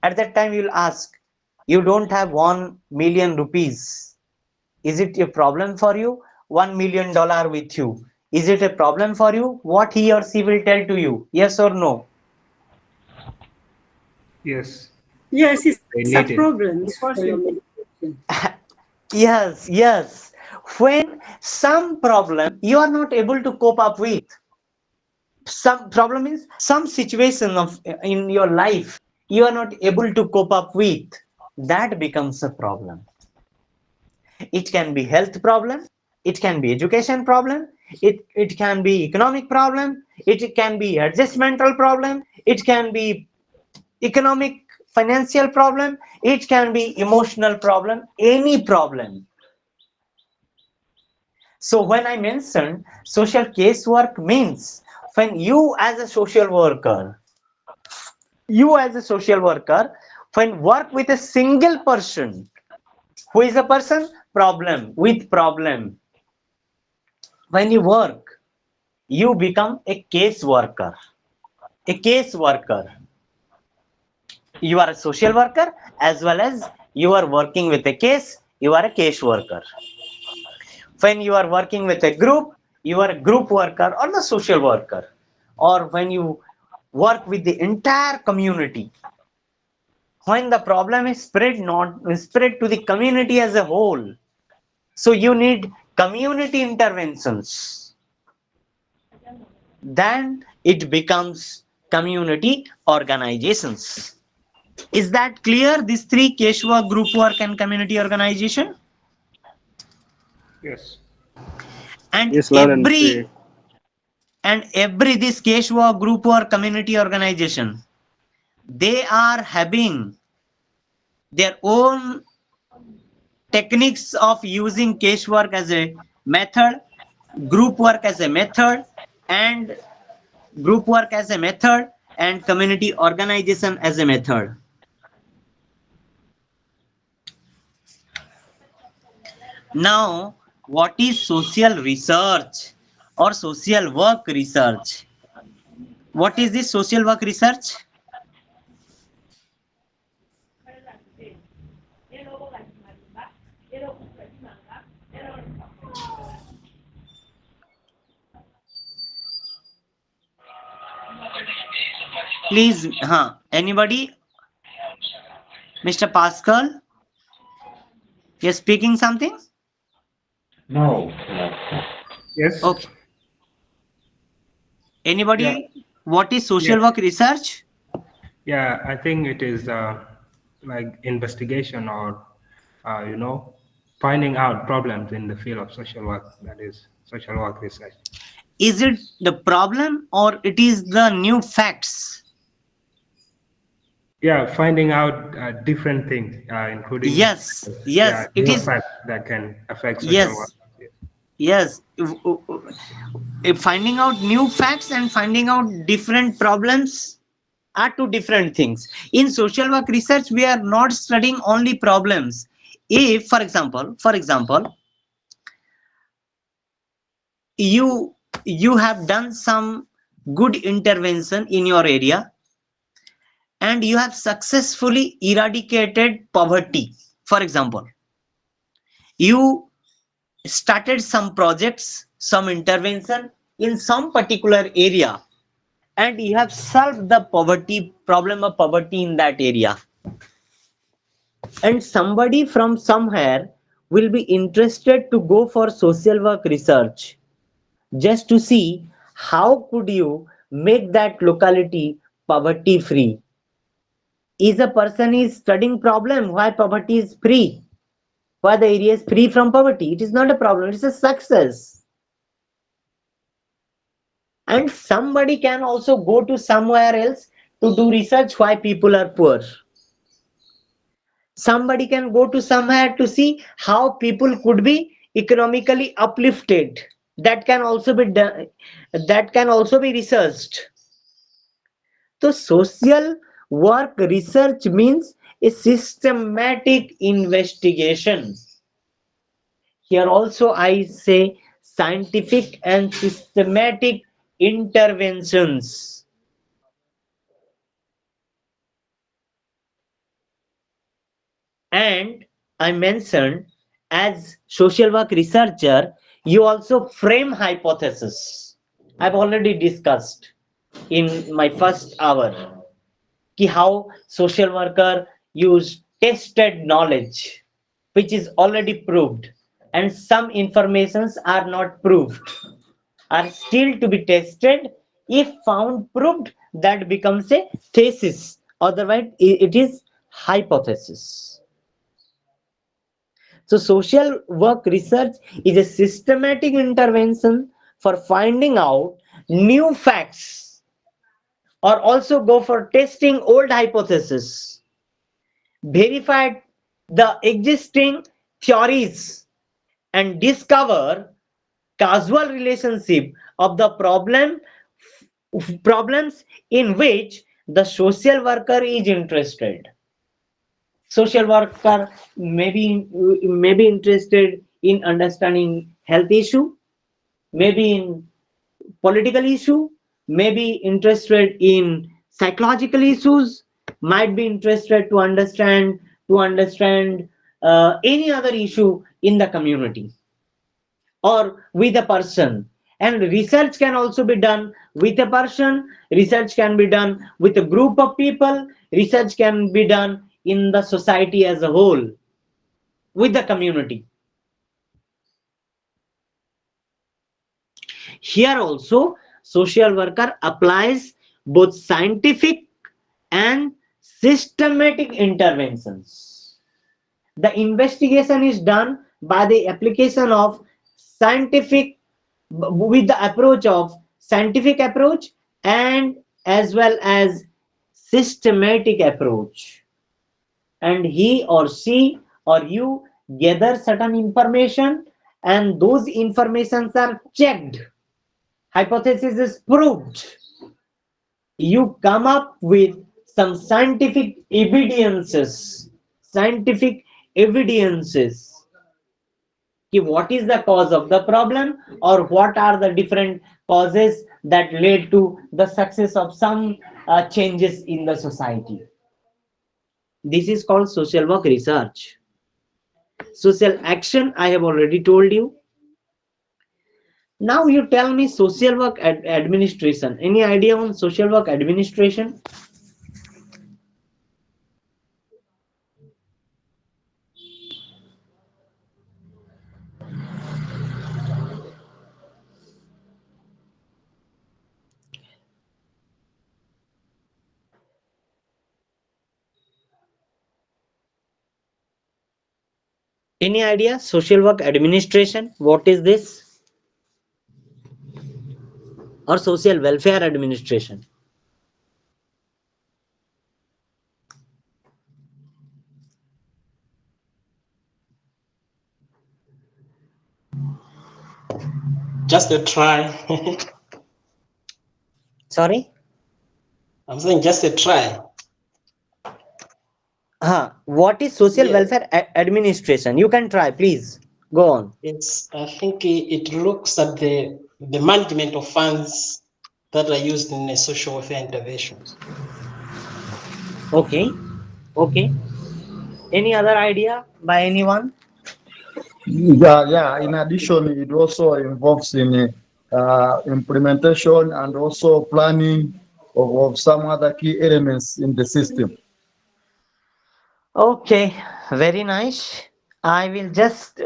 at that time you'll ask, you don't have 1 million rupees. Is it a problem for you? $1 million with you. Is it a problem for you? What he or she will tell to you? Yes or no? Yes, Yes, it's they a need it. problem for your meditation. Yes, yes. When some problem you are not able to cope up with, some problem means some situation of in your life you are not able to cope up with, that becomes a problem. It can be health problem, it can be education problem, it can be economic problem, it can be adjustmental problem, it can be economic financial problem, it can be emotional problem, any problem. So when I mentioned social casework means when you as a social worker, when work with a single person, who is a person problem with problem, when you work, you become a case worker. A case worker. You are a social worker as well as you are working with a case. You are a case worker. When you are working with a group, you are a group worker or the social worker. Or when you work with the entire community, when the problem is spread to the community as a whole, so you need community interventions, then it becomes community organizations. Is that clear? These three: Keshwa, group work, and community organization. Yes. And Yes, loud and clear. every this Keshwa, group work, community organization, they are having their own techniques of using casework as a method, group work as a method, and group work as a method, and community organization as a method. Now, what is social research or social work research? What is this social work research? Please, anybody? Mr. Pascal, you're speaking something? No, no. Yes. Okay. Yeah. Anybody? What is Yeah. social work research? Yeah. I think it is like investigation or finding out problems in the field of social work. That is social work research. Is it the problem or it is the new facts? Yeah, finding out different things, including Yes, yes, it new is. facts that can affect social work. Yes, yes. If finding out new facts and finding out different problems are two different things. In social work research, we are not studying only problems. If, for example, you you have done some good intervention in your area and you have successfully eradicated poverty. For example, you started some projects, some intervention in some particular area, and you have solved the poverty problem of poverty in that area. And somebody from somewhere will be interested to go for social work research just to see how could you make that locality poverty free. Is a person is studying problem why poverty is free, why the area is free from poverty. It is not a problem, it's a success. And somebody can also go to somewhere else to do research why people are poor. Somebody can go to somewhere to see how people could be economically uplifted. That can also be done, that can also be researched. So social work research means a systematic investigation. Here also I say scientific and systematic interventions. And I mentioned, as social work researcher, You also frame hypothesis. I've already discussed in my first hour ki how social worker use tested knowledge which is already proved, and some informations are not proved, are still to be tested. If found proved, that becomes a thesis, otherwise it is hypothesis. So social work research is a systematic intervention for finding out new facts, or also go for testing old hypotheses, verify the existing theories, and discover causal relationship of the problems in which the social worker is interested. Social worker may be interested in understanding health issue, maybe in political issue, may be interested in psychological issues, might be interested to understand any other issue in the community or with a person. And research can also be done with a person, research can be done with a group of people, research can be done in the society as a whole, with the community. Here also, social worker applies both scientific and systematic interventions. The investigation is done by the application of scientific, with the approach of scientific approach, and as well as systematic approach. And he or she or you gather certain information, and those informations are checked, hypothesis is proved, you come up with some scientific evidences कि what is the cause of the problem, or what are the different causes that led to the success of some changes in the society. This is called social work research. Social action, I have already told you. Now you tell me social work administration. Any idea on social work administration? Any idea? Social work administration, what is this? Or social welfare administration? Just a try. Sorry? I'm saying just a try. What is social Yeah, welfare administration? You can try, please. Go on. I think it looks at the management of funds that are used in a social welfare interventions. Okay. Okay. Any other idea by anyone? Yeah, yeah. In addition, it also involves in implementation and also planning of some other key elements in the system. Okay. Very nice. I will just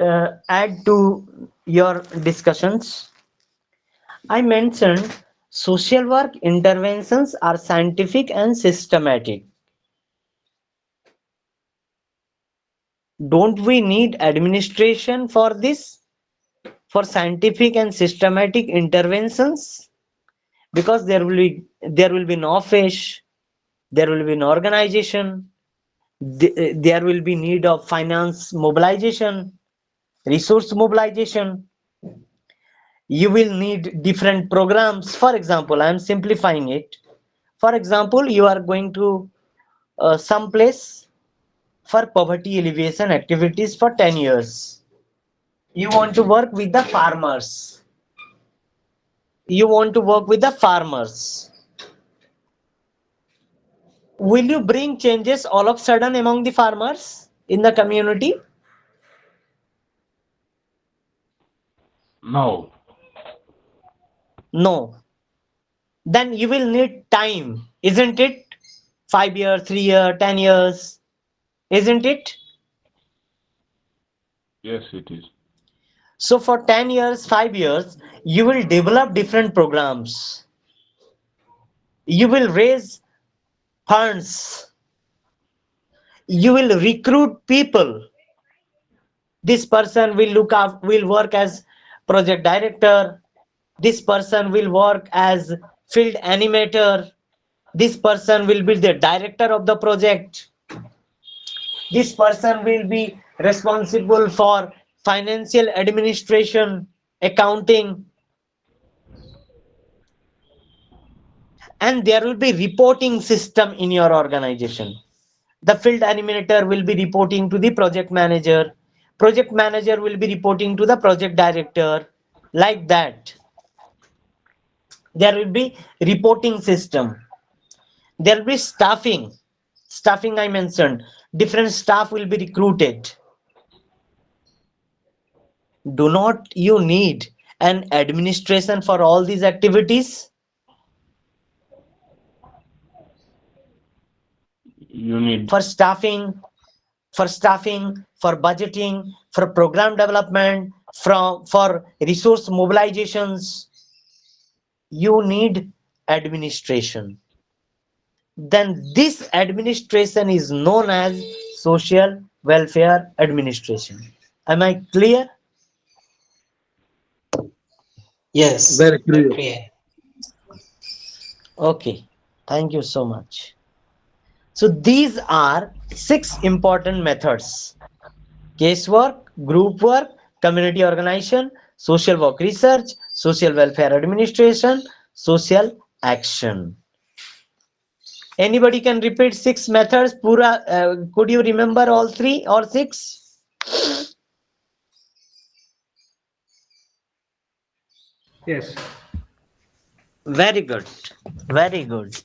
add to your discussions. I mentioned social work interventions are scientific and systematic. Don't we need administration for this? For scientific and systematic interventions? Because there will be an office, there will be an organization, there will be need of finance mobilization, resource mobilization. You will need different programs. For example, I am simplifying it. For example, you are going to some place for poverty alleviation activities for 10 years. You want to work with the farmers. You want to work with the farmers. Will you bring changes all of a sudden among the farmers in the community? No. No. Then you will need time, isn't it? 5 years, 3 years, 10 years, isn't it? Yes, it is. So for 10 years, 5 years, you will develop different programs. You will raise funds. You will recruit people. This person will will work as project director. This person will work as field animator. This person will be the director of the project. This person will be responsible for financial administration, accounting, and there will be reporting system in your organization. The field animator will be reporting to the project manager will be reporting to the project director, like that. There will be reporting system. There will be staffing I mentioned. Different staff will be recruited. Do not you need an administration for all these activities? You need. For staffing, for budgeting, for program development, for resource mobilizations, you need administration. Then this administration is known as social welfare administration. Am I clear? Yes, Very you're clear. clear. Okay, thank you so much. So these are 6 important methods: casework, group work, community organization, social work research, social welfare administration, social action. Anybody can repeat 6 methods? Pura, could you remember all 3 or 6? Yes. Very good. Very good.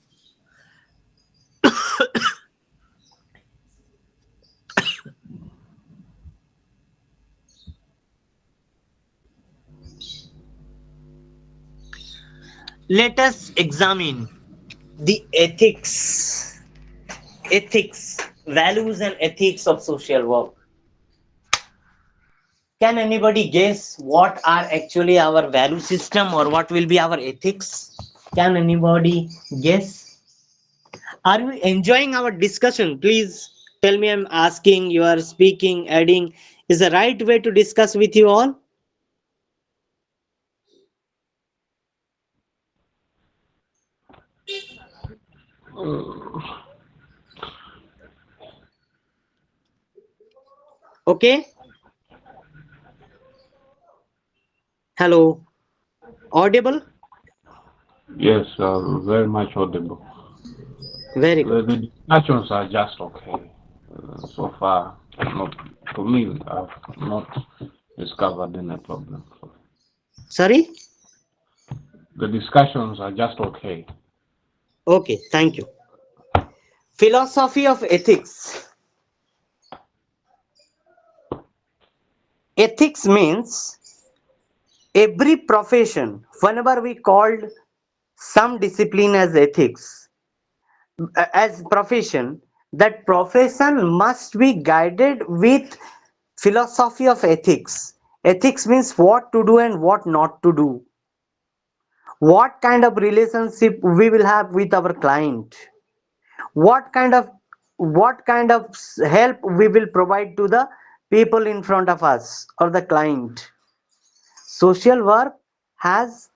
Let us examine the ethics, values and ethics of social work. Can anybody guess what are actually our value system or what will be our ethics? Can anybody guess? Are you enjoying our discussion? Please tell me. I'm asking, you are speaking, adding. Is the right way to discuss with you all? Okay. Hello. Audible? Yes, very much audible. Very good. The discussions are just okay. So far, not to me, I've not discovered any problem. Sorry? The discussions are just okay. Okay, thank you. Philosophy of ethics. Ethics means every profession, whenever we called some discipline as ethics, as profession, that profession must be guided with philosophy of ethics. Ethics means what to do and what not to do, what kind of relationship we will have with our client, what kind of help we will provide to the people in front of us or the client. Social work has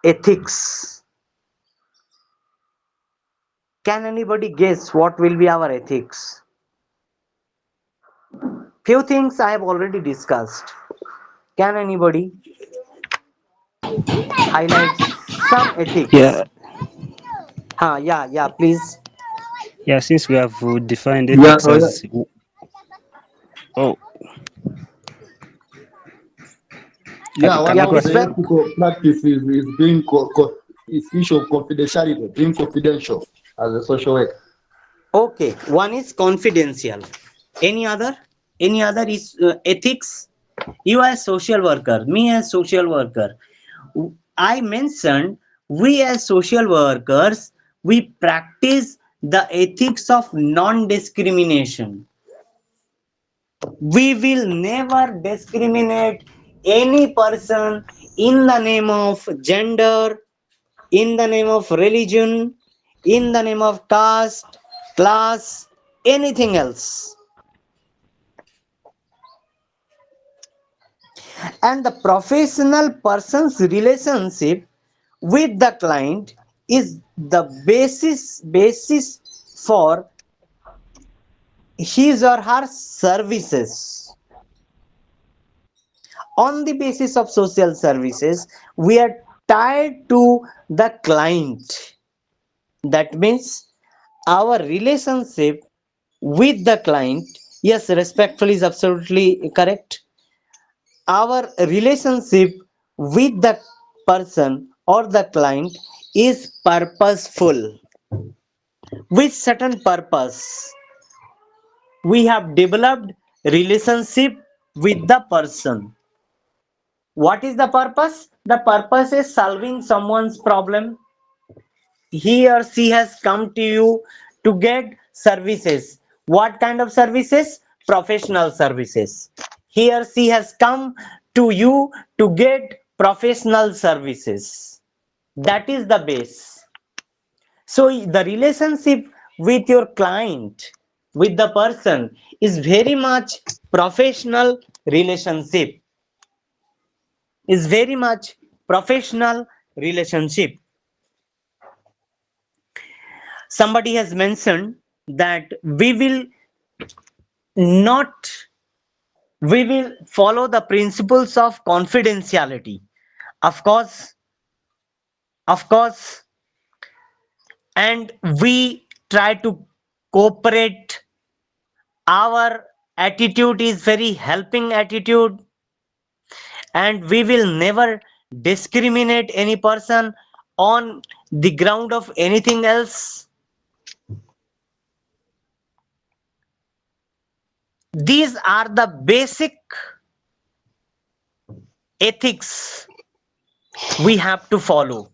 ethics. Can anybody guess what will be our ethics? Few things I have already discussed. Can anybody highlight some ethics? Yeah, Yeah, please. yeah. Since we have defined Yeah, ethics as oh, yeah. One can I Yeah, go of please. ahead? the ethical practices is being is issue of confidentiality, being confidential as a social worker. Okay, one is confidential. Any other? Any other is ethics? You as social worker, me as social worker. I mentioned we as social workers, we practice the ethics of non-discrimination. We will never discriminate any person in the name of gender, in the name of religion, in the name of caste, class, anything else. And the professional person's relationship with the client is the basis for his or her services. On the basis of social services, we are tied to the client. That means our relationship with the client, yes, respectfully is absolutely correct. Our relationship with the person or the client is purposeful. With certain purpose, we have developed relationship with the person. What is the purpose? The purpose is solving someone's problem. He or she has come to you to get services. What kind of services? Professional services. He or she has come to you to get professional services. That is the base. So the relationship with your client, with the person, is very much professional relationship. Is very much professional relationship. Somebody has mentioned that not we will follow the principles of confidentiality. Of course of course, and we try to cooperate. Our attitude is very helping attitude, and we will never discriminate any person on the ground of anything else. These are the basic ethics we have to follow,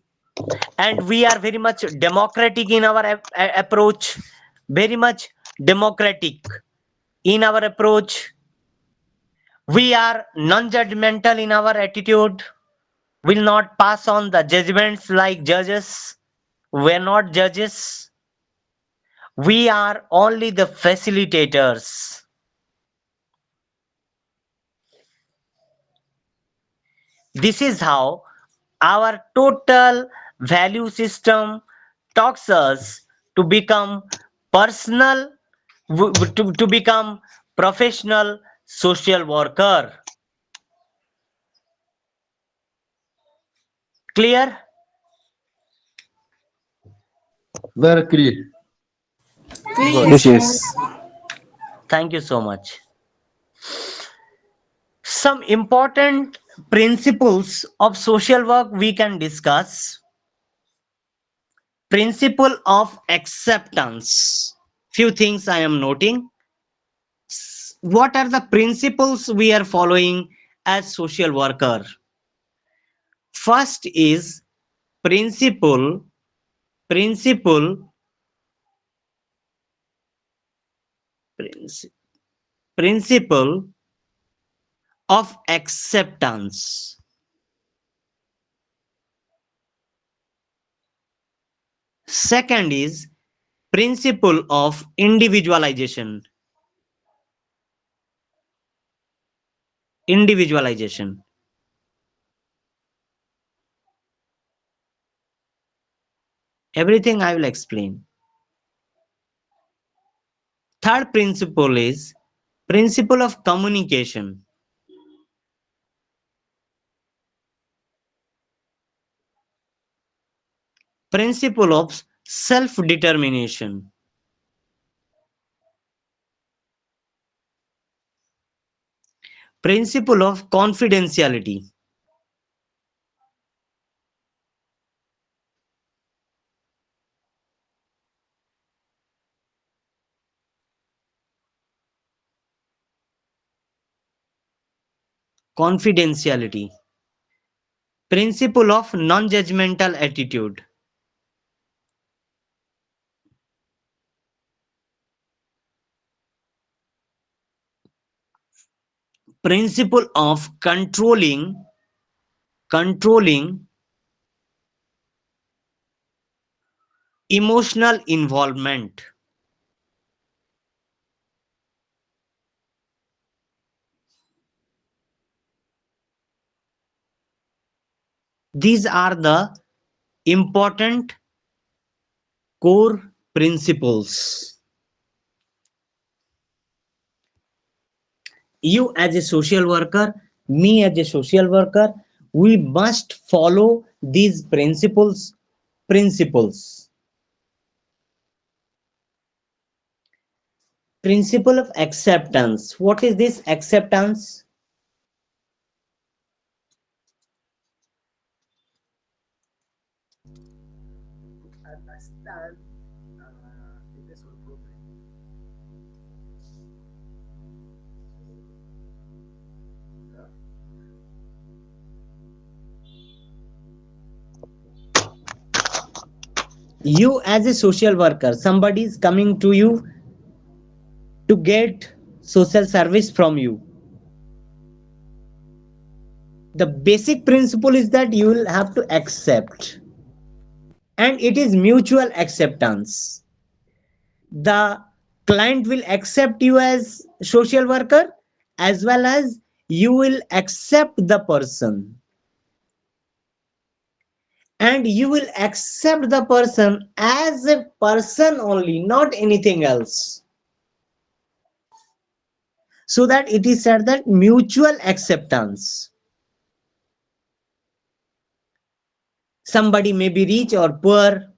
and we are very much democratic in our approach, very much democratic in our approach. We are non-judgmental in our attitude, will not pass on the judgments like judges. We're not judges, we are only the facilitators. This is how our total value system talks us to become personal, to become professional social worker. Clear? Very clear. Good. Yes, Yes. yes. Thank you so much. Some important principles of social work we can discuss. Principle of acceptance. Few things I am noting. What are the principles we are following as social worker? First is principle principle princi- principle of acceptance. Second is principle of individualization. Everything I will explain. Third principle is principle of communication. Principle of self determination. Principle of confidentiality. confidentiality, principle of non-judgmental attitude, principle of controlling emotional involvement. These are the important core principles. You as a social worker, me as a social worker, we must follow these principles. Principle of acceptance. What is this acceptance? Understand the person problem. Uh, You as a social worker, somebody is coming to you to get social service from you. The basic principle is that you will have to accept, and it is mutual acceptance. The client will accept you as social worker, as well as you will accept the person, and you will accept the person as a person only, not anything else. So that it is said that mutual acceptance. Somebody may be rich or poor,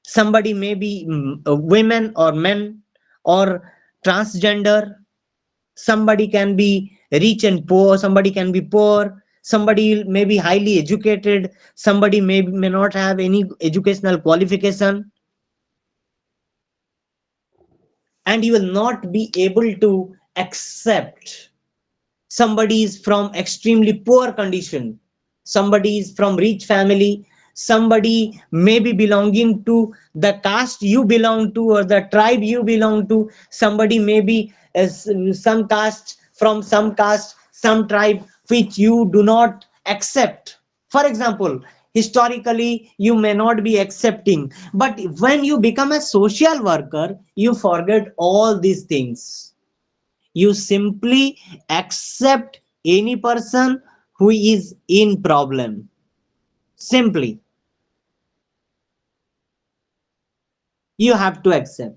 somebody may be women or men or transgender, somebody can be rich and poor, somebody can be poor, somebody may be highly educated, somebody may not have any educational qualification, and you will not be able to accept somebody is from extremely poor condition, somebody is from rich family, somebody may be belonging to the caste you belong to or the tribe you belong to, somebody may be some caste from some caste, some tribe which you do not accept. For example, historically you may not be accepting, but when you become a social worker you forget all these things. You simply accept any person who is in problem. Simply, you have to accept.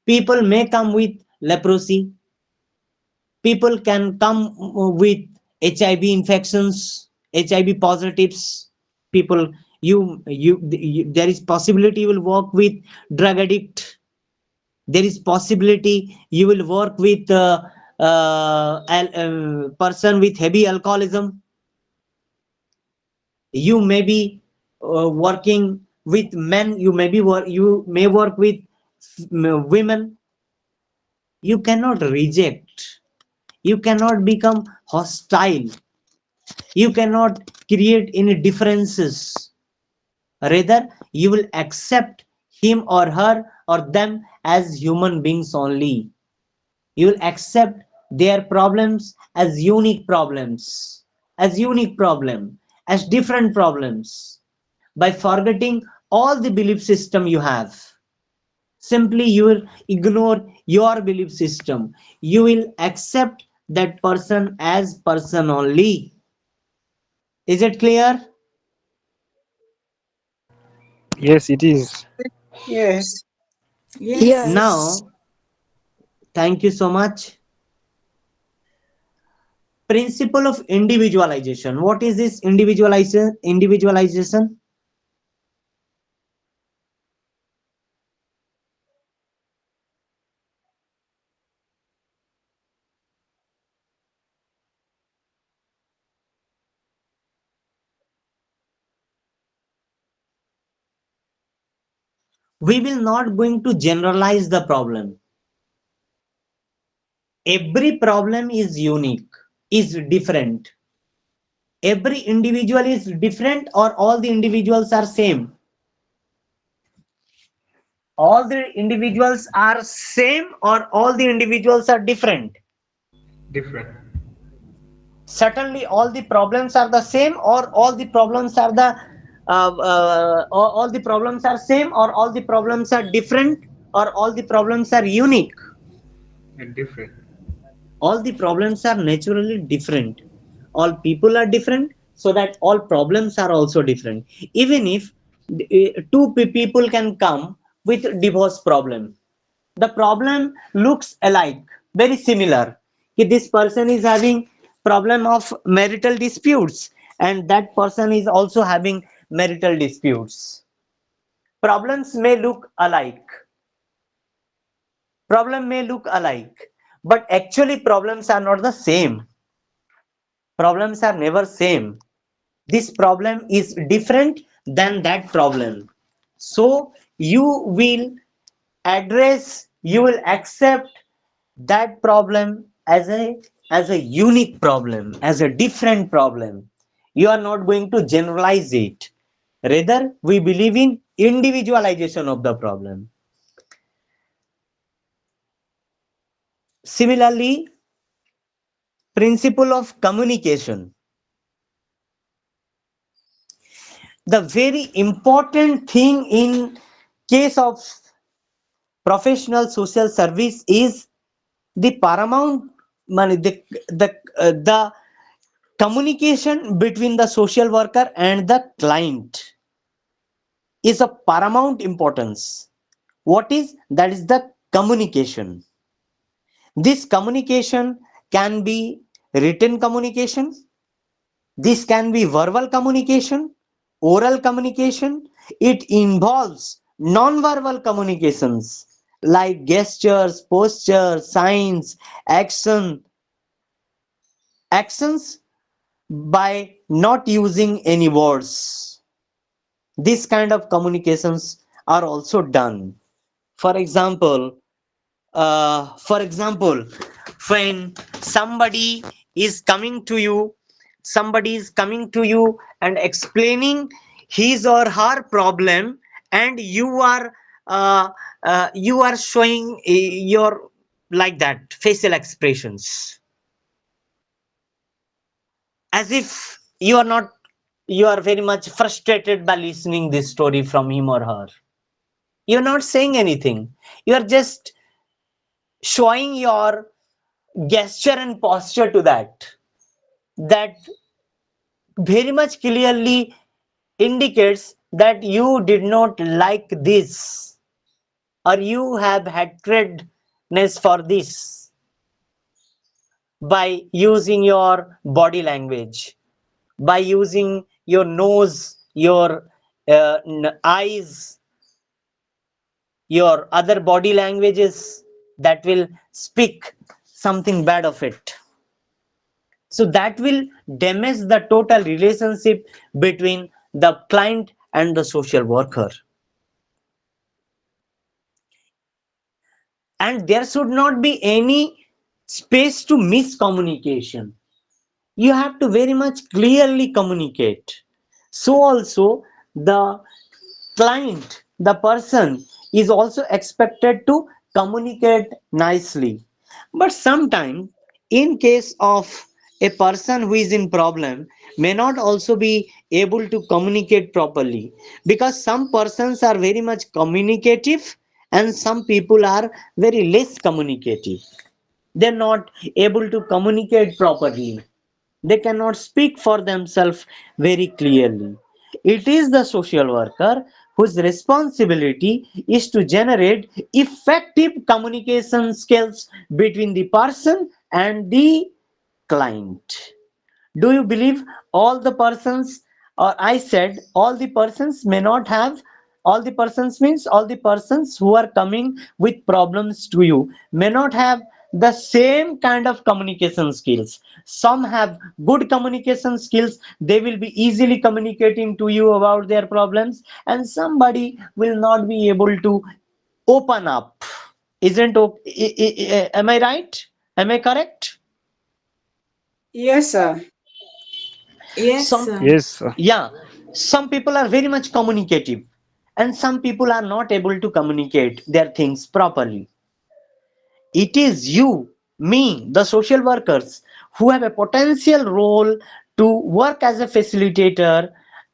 People may come with leprosy. People can come with HIV infections, HIV positives. People, there is possibility you will work with drug addict. There is possibility you will work with person with heavy alcoholism. You may be working with men, you may work with women. You cannot reject, you cannot become hostile, you cannot create any differences. Rather, you will accept him or her or them as human beings only. You will accept their problems as unique problems, as different problems. By forgetting all the belief system you have, simply you will ignore your belief system, you will accept that person as person only. Is it clear? Yes, it is. Yes. Yes. Now, thank you so much. Principle of individualization. What is this individualization? We will not going to generalize the problem. Every problem is unique, is different. every individual is different or all the individuals are same? All the individuals are same or all the individuals are different? Different. Certainly all the problems are the same or all the problems are the all the problems are same or all the problems are different or all the problems are unique. And different. All the problems are naturally different, all people are different, so that all problems are also different. Even if people can come with divorce problem, the problem looks alike, very similar. If this person is having problem of marital disputes and that person is also having marital disputes, problems may look alike, but actually problems are not the same. Problems are never same. This problem is different than that problem. So you will you will accept that problem as a unique problem, as a different problem. You are not going to generalize it. Rather, we believe in individualization of the problem. Similarly, principle of communication. The very important thing in case of professional social service is the paramount the communication between the social worker and the client is of paramount importance. What is that? Is the communication. This communication can be written communication, this can be verbal communication, oral communication. It involves non-verbal communications like gestures, postures, signs, action, actions by not using any words. This kind of communications are also done. For example, when is coming to you, somebody is coming to you and explaining his or her problem, and uh, you are showing your like that facial expressions as if you are not, you are very much frustrated by listening this story from him or her. You're not saying anything, you are just showing your gesture and posture to that very much clearly indicates that you did not like this or you have hatredness for this by using your body language, by using your nose, your eyes, your other body languages that will speak something bad of it. So that will damage the total relationship between the client and the social worker. And there should not be any space to miscommunication. You have to very much clearly communicate. So also the client, the person is also expected to communicate nicely. But sometimes, in case of a person who is in problem, may not also be able to communicate properly, because some persons are very much communicative and some people are very less communicative. They're not able to communicate properly, they cannot speak for themselves very clearly. It is the social worker whose responsibility is to generate effective communication skills between the person and the client. Do you believe all the persons, or I said all the persons may not have, all the persons means all the persons who are coming with problems to you may not have the same kind of communication skills. Some have good communication skills, they will be easily communicating to you about their problems, and somebody will not be able to open up. Isn't am I right? Am I correct? Yes, sir. Yes, Some, sir. Yes, yeah, some people are very much communicative, and some people are not able to communicate their things properly. It is you, me, the social workers who have a potential role to work as a facilitator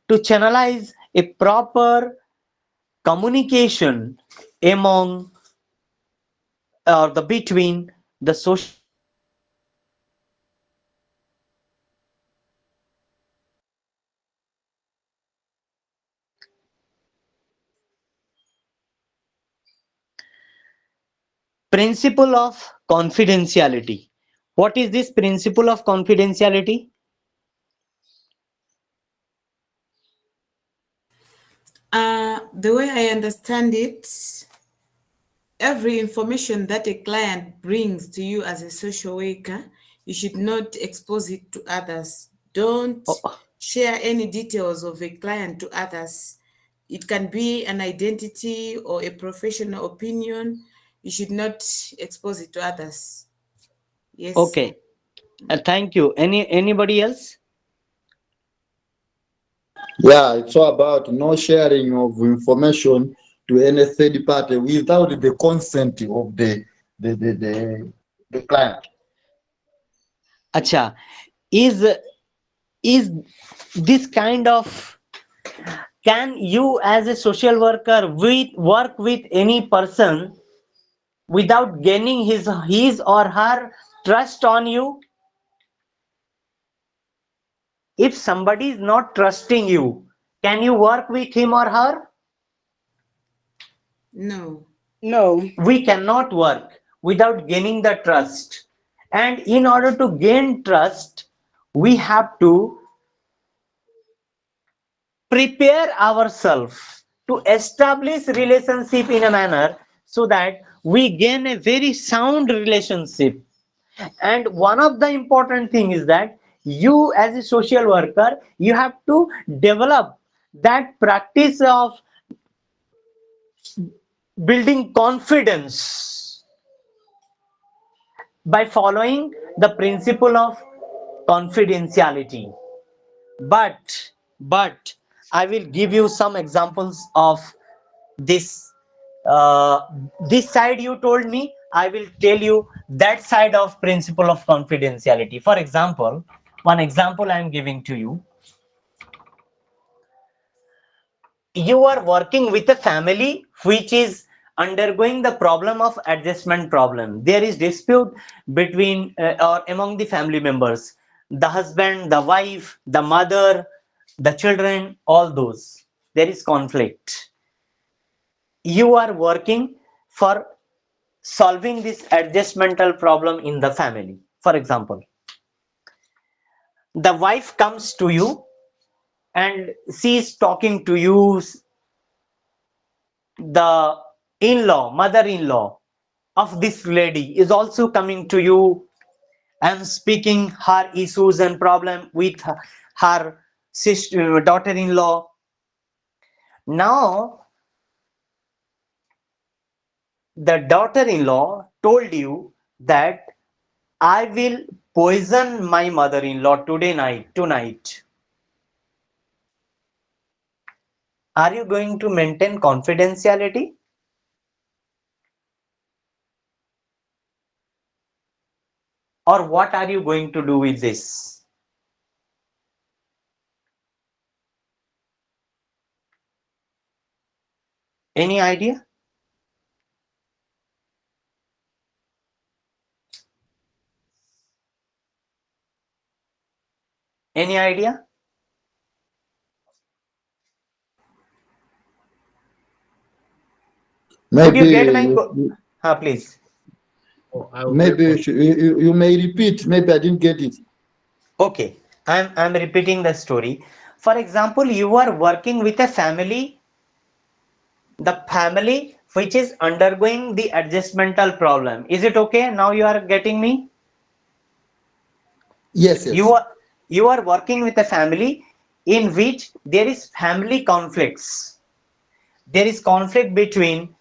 to channelize a proper communication among or the between the social worker and the client. Principle of confidentiality. What is this principle of confidentiality? The way I understand it, every information that a client brings to you as a social worker, you should not expose it to others. Don't Oh, share any details of a client to others. It can be an identity or a professional opinion. You should not expose it to others. Yes, sir. okay. Thank you. Anybody else? Yeah, it's all about no sharing of information to any third party without the consent of the client. Acha, is this kind of, can you as a social worker work with any person without gaining his or her trust on you? If somebody is not trusting you, can you work with him or her? No. No. We cannot work without gaining the trust. And in order to gain trust, we have to prepare ourselves to establish relationship in a manner so that we gain a very sound relationship. And one of the important thing is that you as a social worker, you have to develop that practice of building confidence by following the principle of confidentiality. But I will give you some examples of this. uh, this side you told me, I will tell you that side of principle of confidentiality. For example, one example I am giving to you. You are working with a family which is undergoing the problem of adjustment problem. There is dispute between or among the family members, the husband, the wife, the mother, the children, all those. There is conflict. You are working for solving this adjustmental problem in the family. For example, the wife comes to you and she is talking to you, the in-law, mother-in-law of this lady is also coming to you and speaking her issues and problem with her sister, daughter-in-law. Now the daughter-in-law told you that I will poison my mother-in-law tonight. Are you going to maintain confidentiality, or what are you going to do with this? Any idea? Any idea? Could Maybe you get my please? Oh, I will maybe take you, on. you may repeat. Maybe I didn't get it. Okay, I'm repeating the story. For example, you are working with a family, the family which is undergoing the adjustmental problem. Is it okay? Now you are getting me? Yes, You yes. are you are working with a family in which there is family conflicts. There is conflict between,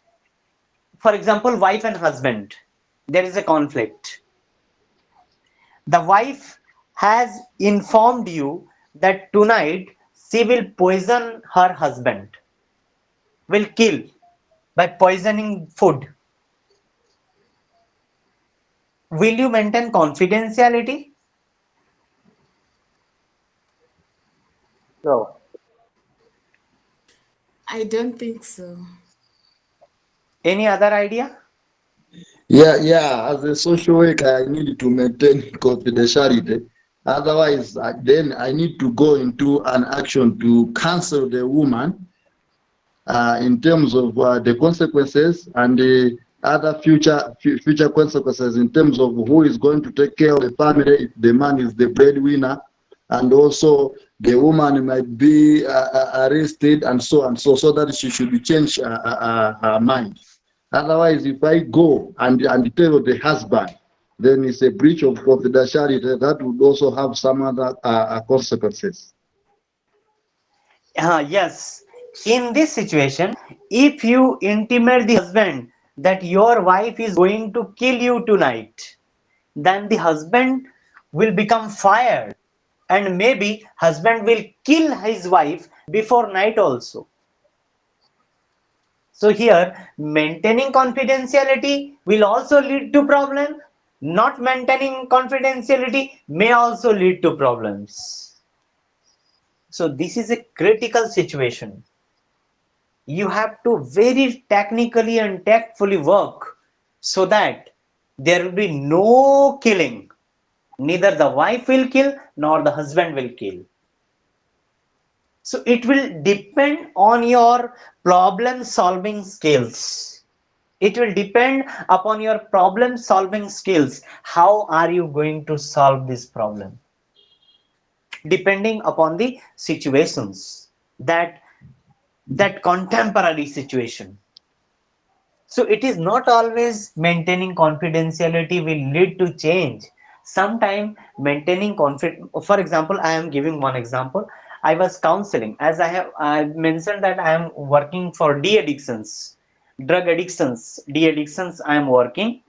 for example, wife and husband. There is a conflict. The wife has informed you that tonight she will poison her husband, will kill by poisoning food. Will you maintain confidentiality? No. I don't think so. Any other idea? Yeah. As a social worker, I need to maintain confidentiality. Otherwise, then I need to go into an action to cancel the woman in terms of the consequences and the other future consequences in terms of who is going to take care of the family if the man is the breadwinner, and also the woman might be arrested and so on, so that she should change her mind. Otherwise, if I go and tell the husband, then it's a breach of confidentiality that would also have some other consequences. Yes. In this situation, if you intimate the husband that your wife is going to kill you tonight, then the husband will become fired, and maybe husband will kill his wife before night also. So here, maintaining confidentiality will also lead to problem. Not maintaining confidentiality may also lead to problems. So this is a critical situation. You have to very technically and tactfully work so that there will be no killing. Neither the wife will kill nor the husband will kill. So it will depend on your problem solving skills. It will depend upon your problem solving skills. How are you going to solve this problem? Depending upon the situations, that contemporary situation. So it is not always maintaining confidentiality will lead to change. Sometime maintaining confidence. For example, I am giving one example. I was counseling, as I mentioned that I am working for de-addictions, drug addictions, de-addictions. I am working.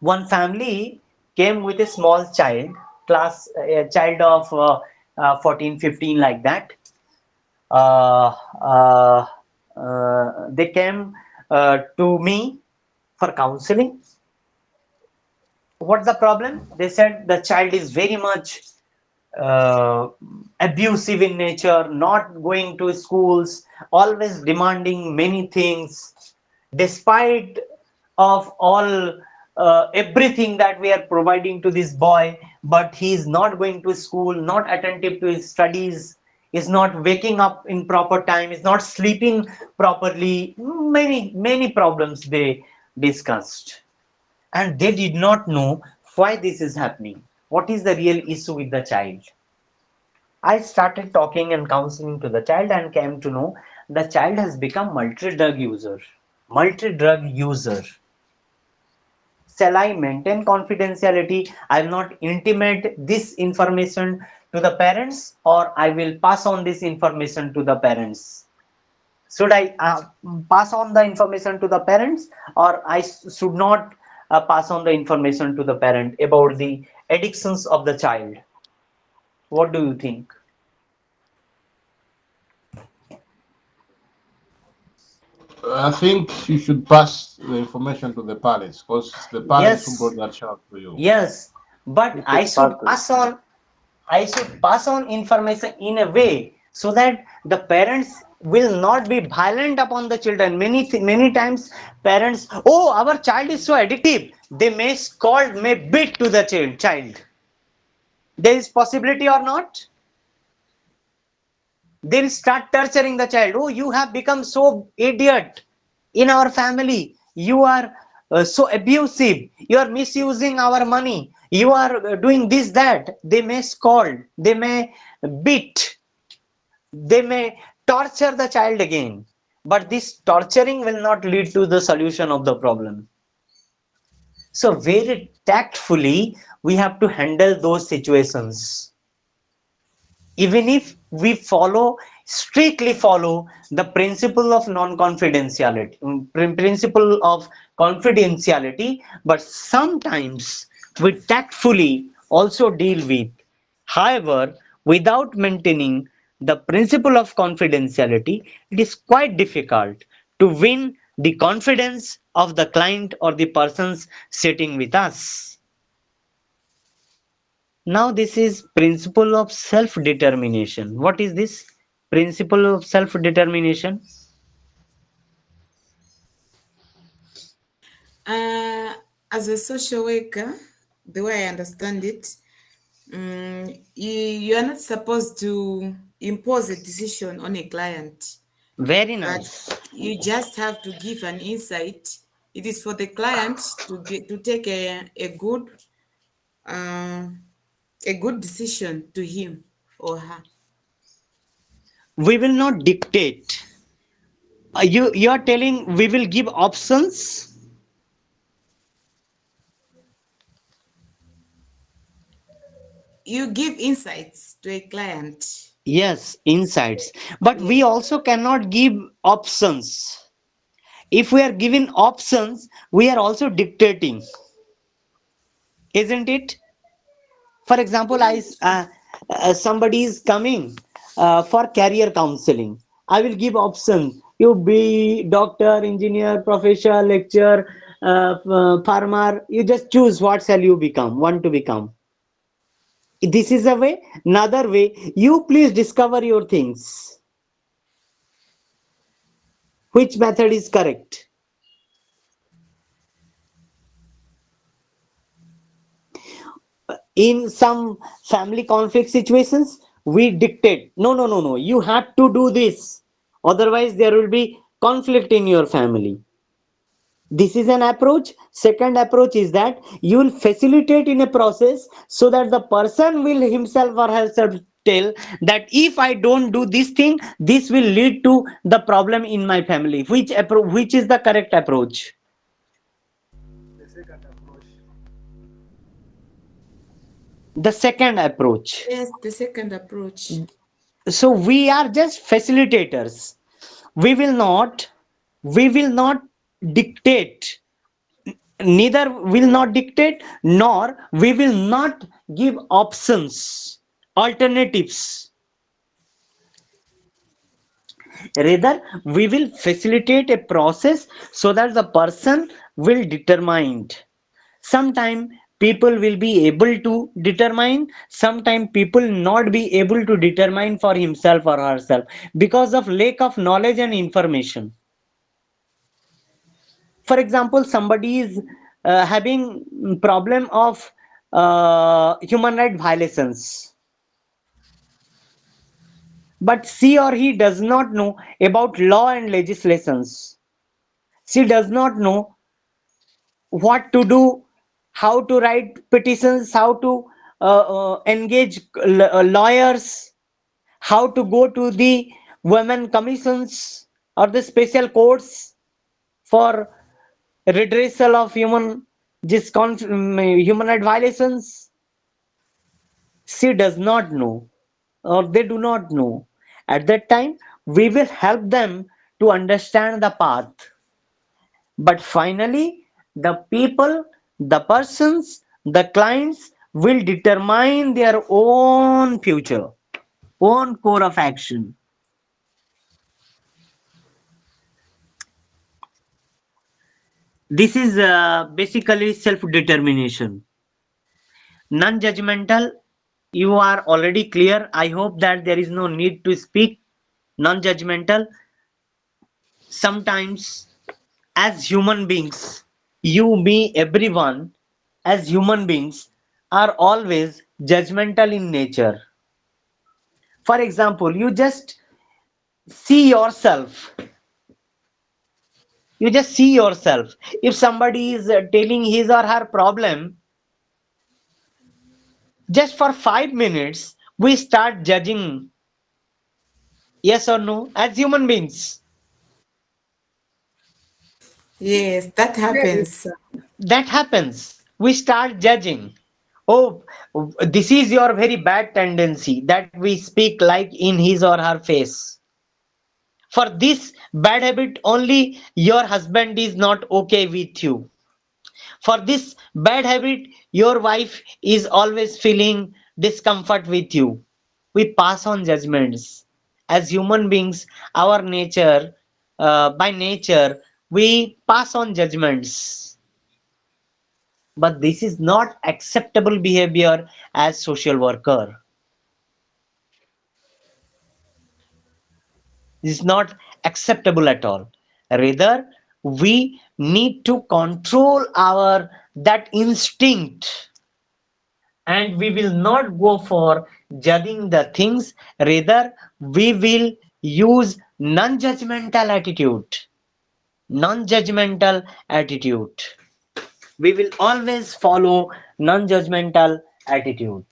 One family came with a small child, a child of 14, 15, like that. uh, uh, they came to me for counseling. What's the problem? They said the child is very much uh, abusive in nature, not going to schools, always demanding many things, despite of all everything that we are providing to this boy, but he is not going to school, not attentive to his studies, is not waking up in proper time, is not sleeping properly. Many problems they discussed, and they did not know why this is happening. What is the real issue with the child? I started talking and counseling to the child and came to know the child has become multi-drug user. Multi-drug user. Shall I maintain confidentiality? I will not intimate this information to the parents, or I will pass on this information to the parents. Should I pass on the information to the parents, or I should not pass on the information to the parent about the addictions of the child? What do you think? I think you should pass the information to the parents because it's the parents who Yes, brought that child to you. yes, but You should pass the information. I should pass on information in a way so that the parents will not be violent upon the children. Many times parents, oh, our child is so addictive, they may scold, may beat to the child. There is possibility or not? They'll start torturing the child. Oh, you have become so idiot in our family. You are so abusive. You are misusing our money. You are doing this, that. They may scold. They may beat. They may torture the child again. But this torturing will not lead to the solution of the problem. So very tactfully, we have to handle those situations. Even if we strictly follow the principle of non-confidentiality, principle of confidentiality, but sometimes we tactfully also deal with However, without maintaining the principle of confidentiality, it is quite difficult to win the confidence of the client or the persons sitting with us. Now, this is principle of self-determination. What is this principle of self-determination? Uh, as a social worker, the way I understand it, you are not supposed to impose a decision on a client, Very but nice. you just have to give an insight. It is for the client to take uh, a good decision to him or her. We will not dictate. You are telling we will give options. You give insights to a client. Yes, insights. But we Yes. also cannot give options. If we are giving options, we are also dictating, isn't it? For example, Yeah. somebody is coming for career counseling. I will give options. You be doctor, engineer, professor, lecturer, farmer. You just choose what shall you become, want to become. This is a way. Another way, you please discover your things. Which method is correct? In some family conflict situations, we dictate, no, no, no, no, you have to do this. Otherwise, there will be conflict in your family. This is an approach. Second approach is that you will facilitate in a process so that the person will himself or herself tell that if I don't do this thing, this will lead to the problem in my family. Which is the correct approach? The second approach. The second approach. Yes, the second approach. So we are just facilitators. We will not dictate, neither will not dictate, nor we will not give options, alternatives. Rather, we will facilitate a process so that the person will determine. Sometime people will be able to determine, sometime people not be able to determine for himself or herself because of lack of knowledge and information. For example, somebody is having problem of human right violations, but she or he does not know about law and legislations. She does not know what to do, how to write petitions, how to engage lawyers, how to go to the women commissions or the special courts for redressal of human right violations. She does not know or they do not know. At that time, we will help them to understand the path. But finally, the people, the persons, the clients will determine their own future, own core of action. This is basically self determination. Non judgmental, you are already clear. I hope that there is no need to speak. Non judgmental, sometimes as human beings, you, me, everyone, as human beings, are always judgmental in nature. For example, you just see yourself. You just see yourself. If somebody is telling his or her problem, just for 5 minutes, we start judging, yes or no, as human beings. Yes, that happens. That happens. We start judging. Oh, this is your very bad tendency that we speak like in his or her face. For this bad habit only, your husband is not okay with you. For this bad habit, your wife is always feeling discomfort with you. We pass on judgments. As human beings, our nature, by nature, we pass on judgments. But this is not acceptable behavior as social worker. This is not acceptable at all. Rather, we need to control our that instinct, and we will not go for judging the things. Rather, we will use non-judgmental attitude. Non-judgmental attitude. We will always follow non-judgmental attitude,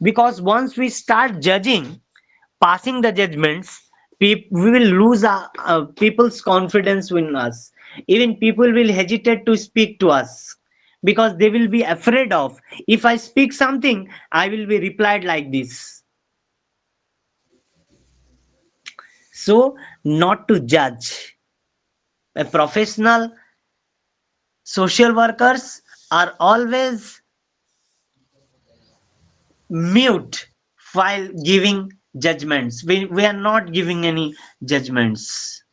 because once we start judging, passing the judgments, we will lose people's confidence in us. Even people will hesitate to speak to us, because they will be afraid of, if I speak something, I will be replied like this. So, not to judge. A professional social workers are always mute while giving judgments. We are not giving any judgments.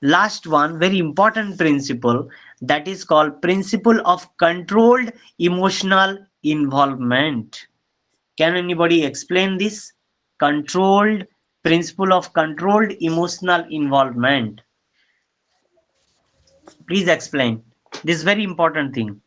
Last one, very important principle, that is called principle of controlled emotional involvement. Can anybody explain this? Controlled Principle of controlled emotional involvement. Please explain. This is very important thing.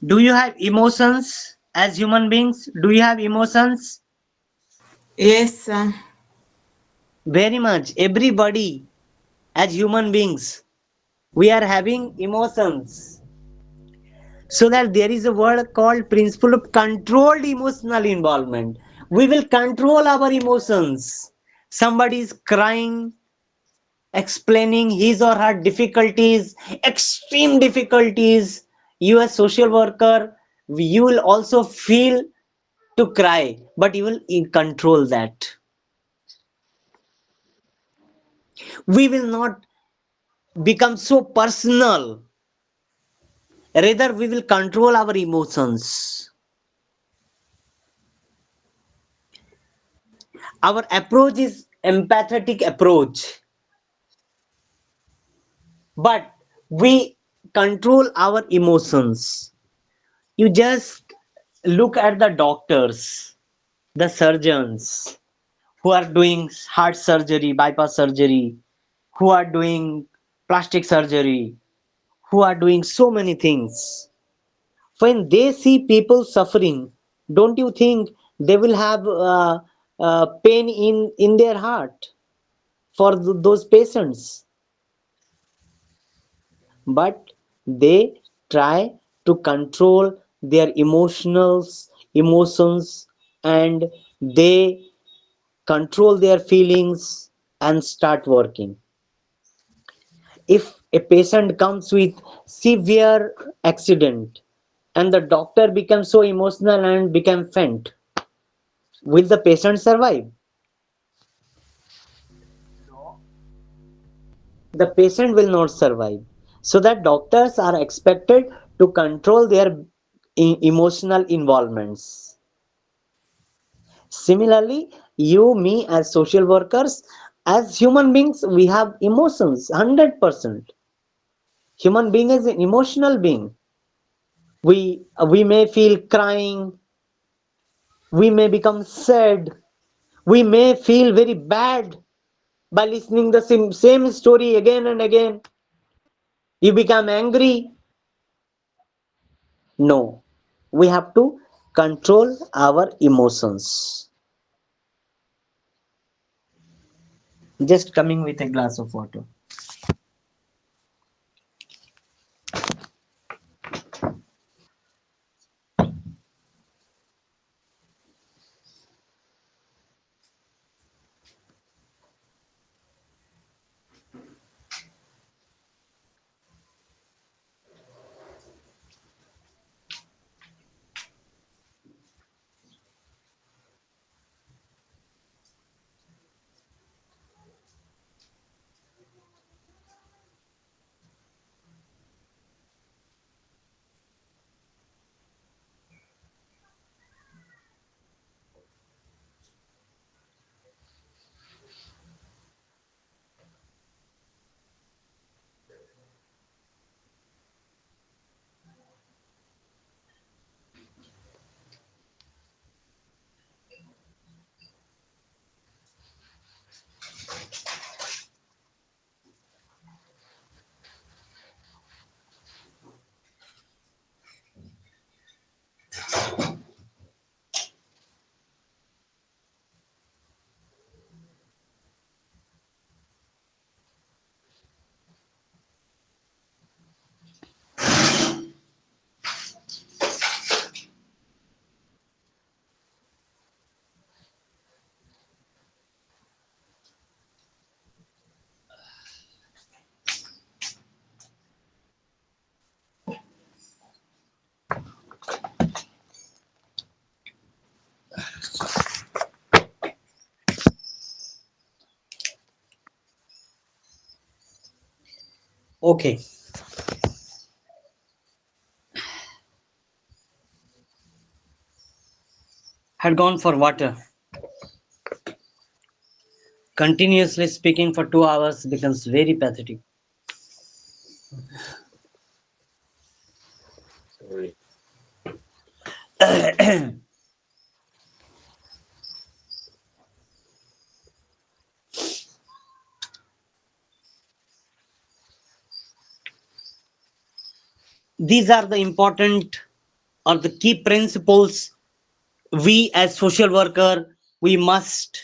Do you have emotions as human beings? Do you have emotions? Yes, sir. Very much. Everybody as human beings, we are having emotions. So that there is a word called principle of controlled emotional involvement. We will control our emotions. Somebody is crying, explaining his or her difficulties, extreme difficulties. You as social worker, you will also feel to cry, but you will control that. We will not become so personal. Rather, we will control our emotions. Our approach is empathetic approach, but we control our emotions. You just look at the doctors, the surgeons who are doing heart surgery, bypass surgery, who are doing plastic surgery, who are doing so many things. When they see people suffering, don't you think they will have pain in their heart for those patients? But they try to control their emotions, and they control their feelings and start working. If a patient comes with severe accident and the doctor becomes so emotional and become faint, will the patient survive? The patient will not survive. So that doctors are expected to control their emotional involvements. Similarly, you, me as social workers, as human beings, we have emotions 100%. Human being is an emotional being. We may feel crying, we may become sad, we may feel very bad by listening the same story again and again. You become angry. No, we have to control our emotions. Just coming with a glass of water. Okay, had gone for water. Continuously speaking for 2 hours becomes very pathetic. These are the important or the key principles we as social worker we must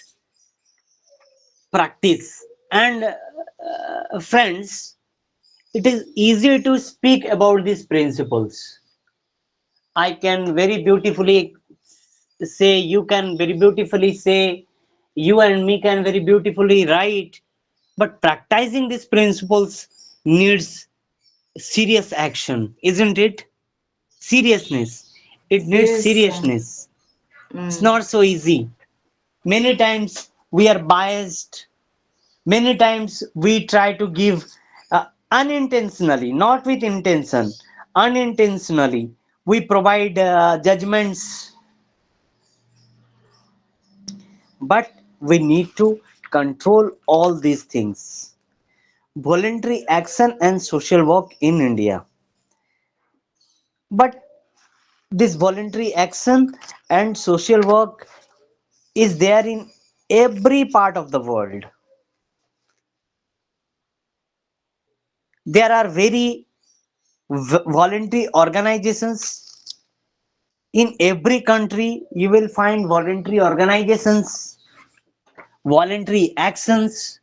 practice. And friends, it is easy to speak about these principles. I can very beautifully say, you can very beautifully say, you and me can very beautifully write, but practicing these principles needs serious action, isn't it? Seriousness. It needs Yes. seriousness. It's Mm. not so easy. Many times we are biased. Many times we try to give unintentionally, not with intention, unintentionally. We provide judgments, but we need to control all these things. Voluntary action and social work in India. But this voluntary action and social work is there in every part of the world. There are very voluntary organizations in every country. You will find voluntary organizations, voluntary actions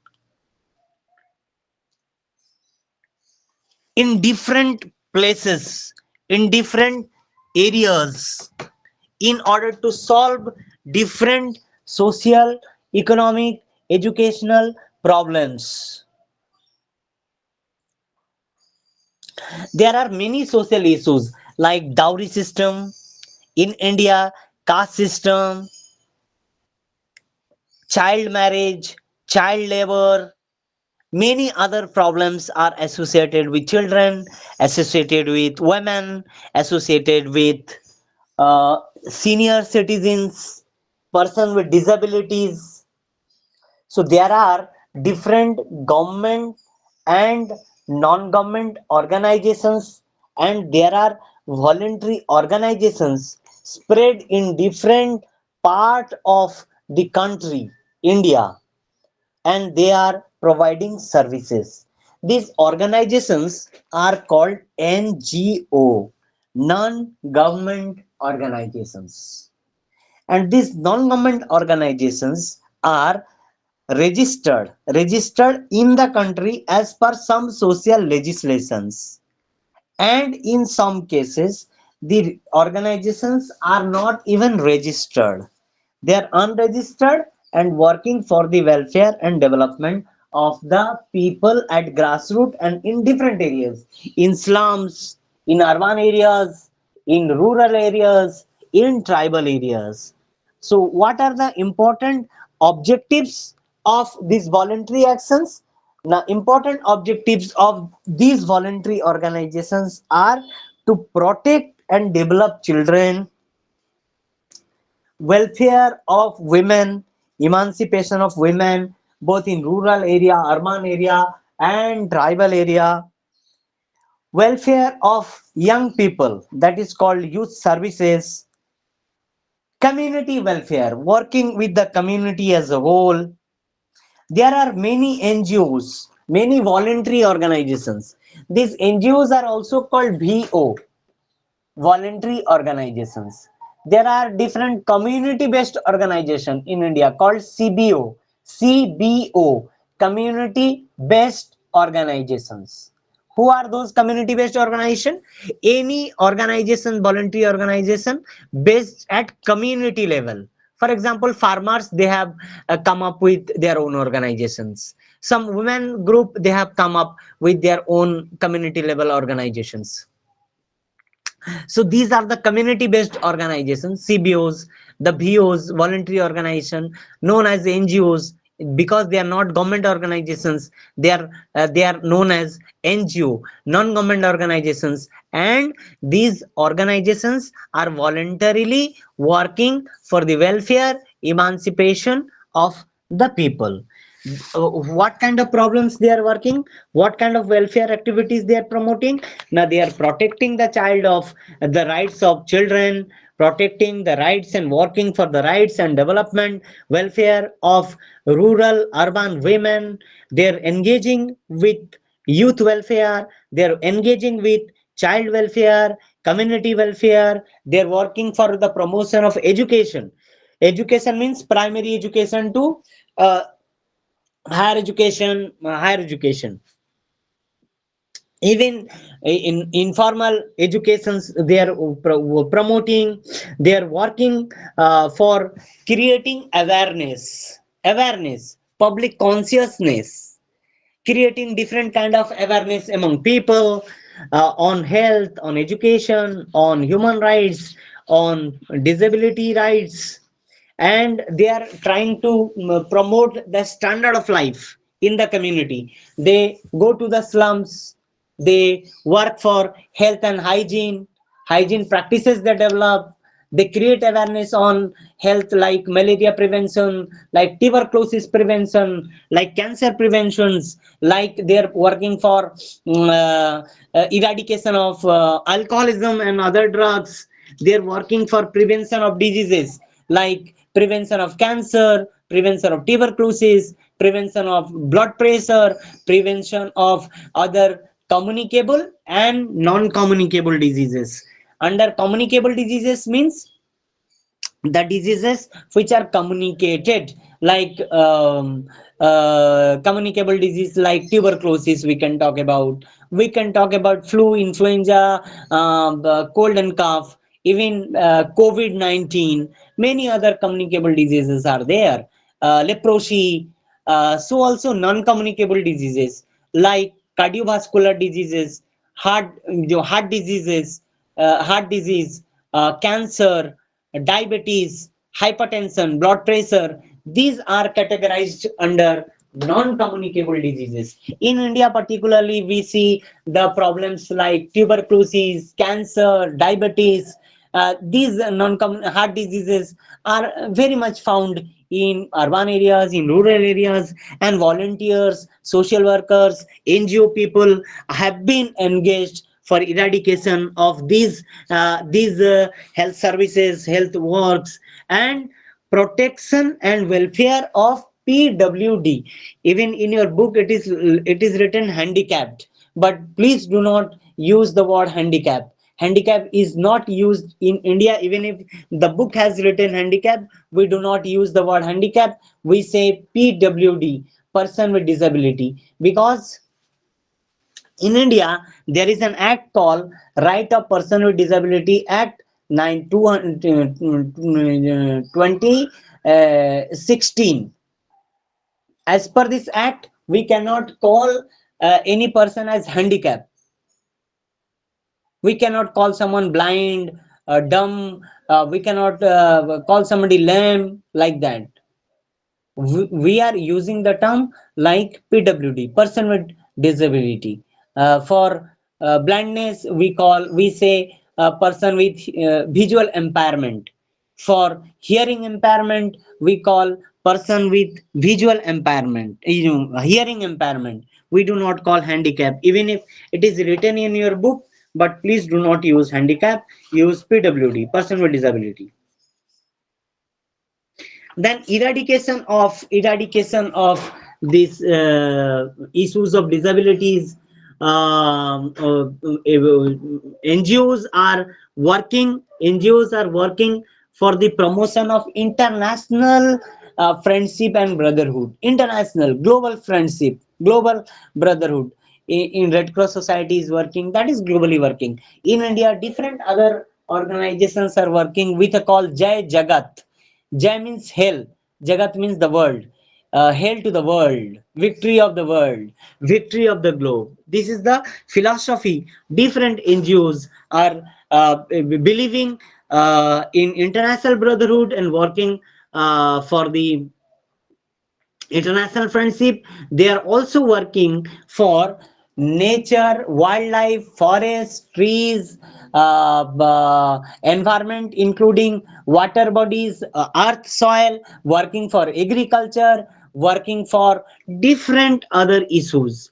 in different places, in different areas, in order to solve different social, economic, educational problems. There are many social issues like dowry system in India, caste system, child marriage, child labor. Many other problems are associated with children, associated with women, associated with senior citizens, person with disabilities. So there are different government and non-government organizations, and there are voluntary organizations spread in different part of the country, India, and they are providing services. These organizations are called NGO, non-government organizations. And these non-government organizations are registered in the country as per some social legislations, and in some cases the organizations are not even registered. They are unregistered and working for the welfare and development of the people at grassroots and in different areas, in slums, in urban areas, in rural areas, in tribal areas. So what are the important objectives of these voluntary actions? Now, important objectives of these voluntary organizations are to protect and develop children, welfare of women, emancipation of women, both in rural area, urban area, and tribal area, welfare of young people, that is called youth services, community welfare, working with the community as a whole. There are many NGOs, many voluntary organizations. These NGOs are also called VO, voluntary organizations. There are different community based organizations in India called CBO, community based organizations. Who are those community based organization? Any organization, voluntary organization based at community level. For example, farmers, they have come up with their own organizations. Some women group, they have come up with their own community level organizations. So these are the community based organizations, CBOs, the VOs, voluntary organization, known as NGOs. Because they are not government organizations, they are known as NGO, non government organizations, and these organizations are voluntarily working for the welfare, emancipation of the people. What kind of problems they are working, what kind of welfare activities they are promoting? Now they are protecting the child of the rights of children, protecting the rights and working for the rights and development, welfare of rural urban women. They are engaging with youth welfare, they are engaging with child welfare, community welfare. They are working for the promotion of education. Education means primary education to higher education. Even in informal educations, they are promoting, they are working for creating awareness, public consciousness, creating different kind of awareness among people, on health, on education, on human rights, on disability rights, and they are trying to promote the standard of life in the community. They go to the slums, they work for health and hygiene practices they develop. They create awareness on health, like malaria prevention, like tuberculosis prevention, like cancer preventions, like they're working for eradication of alcoholism and other drugs. They're working for prevention of diseases like prevention of cancer, prevention of tuberculosis, prevention of blood pressure, prevention of other communicable and non-communicable diseases. Under communicable diseases means the diseases which are communicated, like communicable disease like tuberculosis, we can talk about. We can talk about flu, influenza, cold and cough, even COVID-19. Many other communicable diseases are there, leprosy. So also non-communicable diseases like cardiovascular diseases, heart diseases, heart disease, cancer, diabetes, hypertension, blood pressure. These are categorized under non-communicable diseases. In India, particularly, we see the problems like tuberculosis, cancer, diabetes. These heart diseases are very much found in urban areas, in rural areas, and volunteers, social workers, NGO people have been engaged for eradication of these health services, health works, and protection and welfare of PWD. Even in your book, it is written handicapped, but please do not use the word handicap. Handicap is not used in India. Even if the book has written handicap, we do not use the word handicap. We say PWD, person with disability, because in India, there is an act called Right of Person with Disability Act 2016. As per this act, we cannot call any person as handicapped. We cannot call someone blind, dumb. We cannot call somebody lame like that. We are using the term like PWD, person with disability. For blindness, we say person with visual impairment. For hearing impairment, we call person with visual impairment, hearing impairment. We do not call handicap, even if it is written in your book. But please do not use handicap. Use PWD, person with disability. Then eradication of these issues of disabilities. NGOs are working for the promotion of international friendship and brotherhood, international global friendship, global brotherhood. In Red Cross Society is working, that is globally working. In India, different other organizations are working with a call Jai Jagat. Jai means hail, Jagat means the world. Hail to the world, victory of the world, victory of the globe. This is the philosophy. Different NGOs are believing in international brotherhood and working for the international friendship. They are also working for nature, wildlife, forests, trees, environment, including water bodies, earth, soil, working for agriculture, working for different other issues.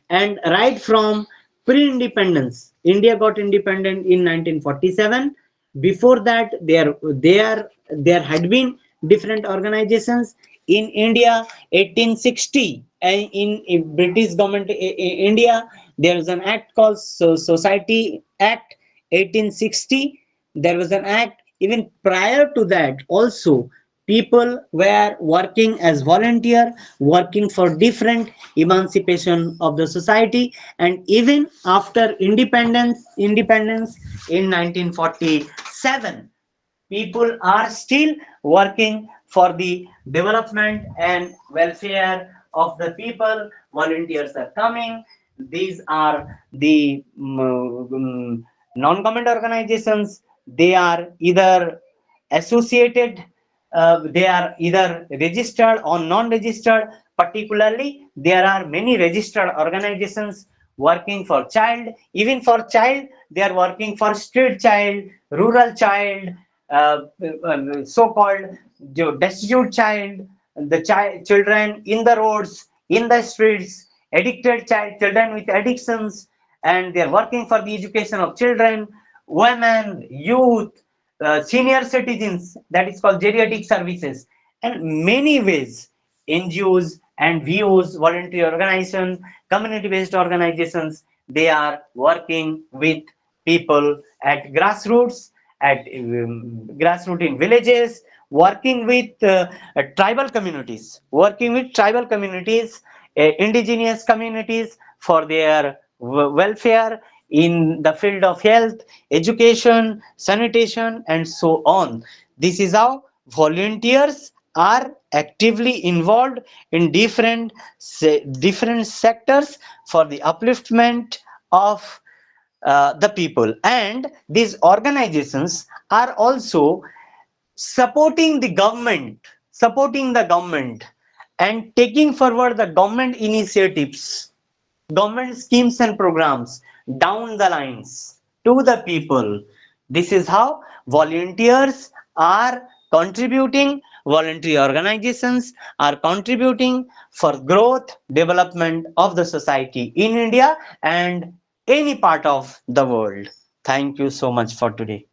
And right from pre-independence, India got independent in 1947. Before that, there had been different organizations in India. 1860, and in British government India, there was an act called Society Act 1860. There was an act even prior to that also. People were working as volunteer, working for different emancipation of the society. And even after independence in 1947, people are still working for the development and welfare of the people. Volunteers are coming. These are the non-government organizations. They are either associated, they are either registered or non-registered. Particularly, there are many registered organizations working for child. Even for child, they are working for street child, rural child, so-called destitute child, the children in the roads, in the streets, addicted children with addictions. And they are working for the education of children, women, youth, senior citizens, that is called geriatric services. And many ways, NGOs and VOs, voluntary organizations, community-based organizations, they are working with people at grassroots, in villages, working with tribal communities, indigenous communities, for their welfare in the field of health, education, sanitation, and so on. This is how volunteers are actively involved in different sectors for the upliftment of the people. And these organizations are also supporting the government and taking forward the government initiatives, government schemes and programs down the lines to the people. This is how volunteers are contributing, voluntary organizations are contributing for growth, development of the society in India and any part of the world. Thank you so much for today.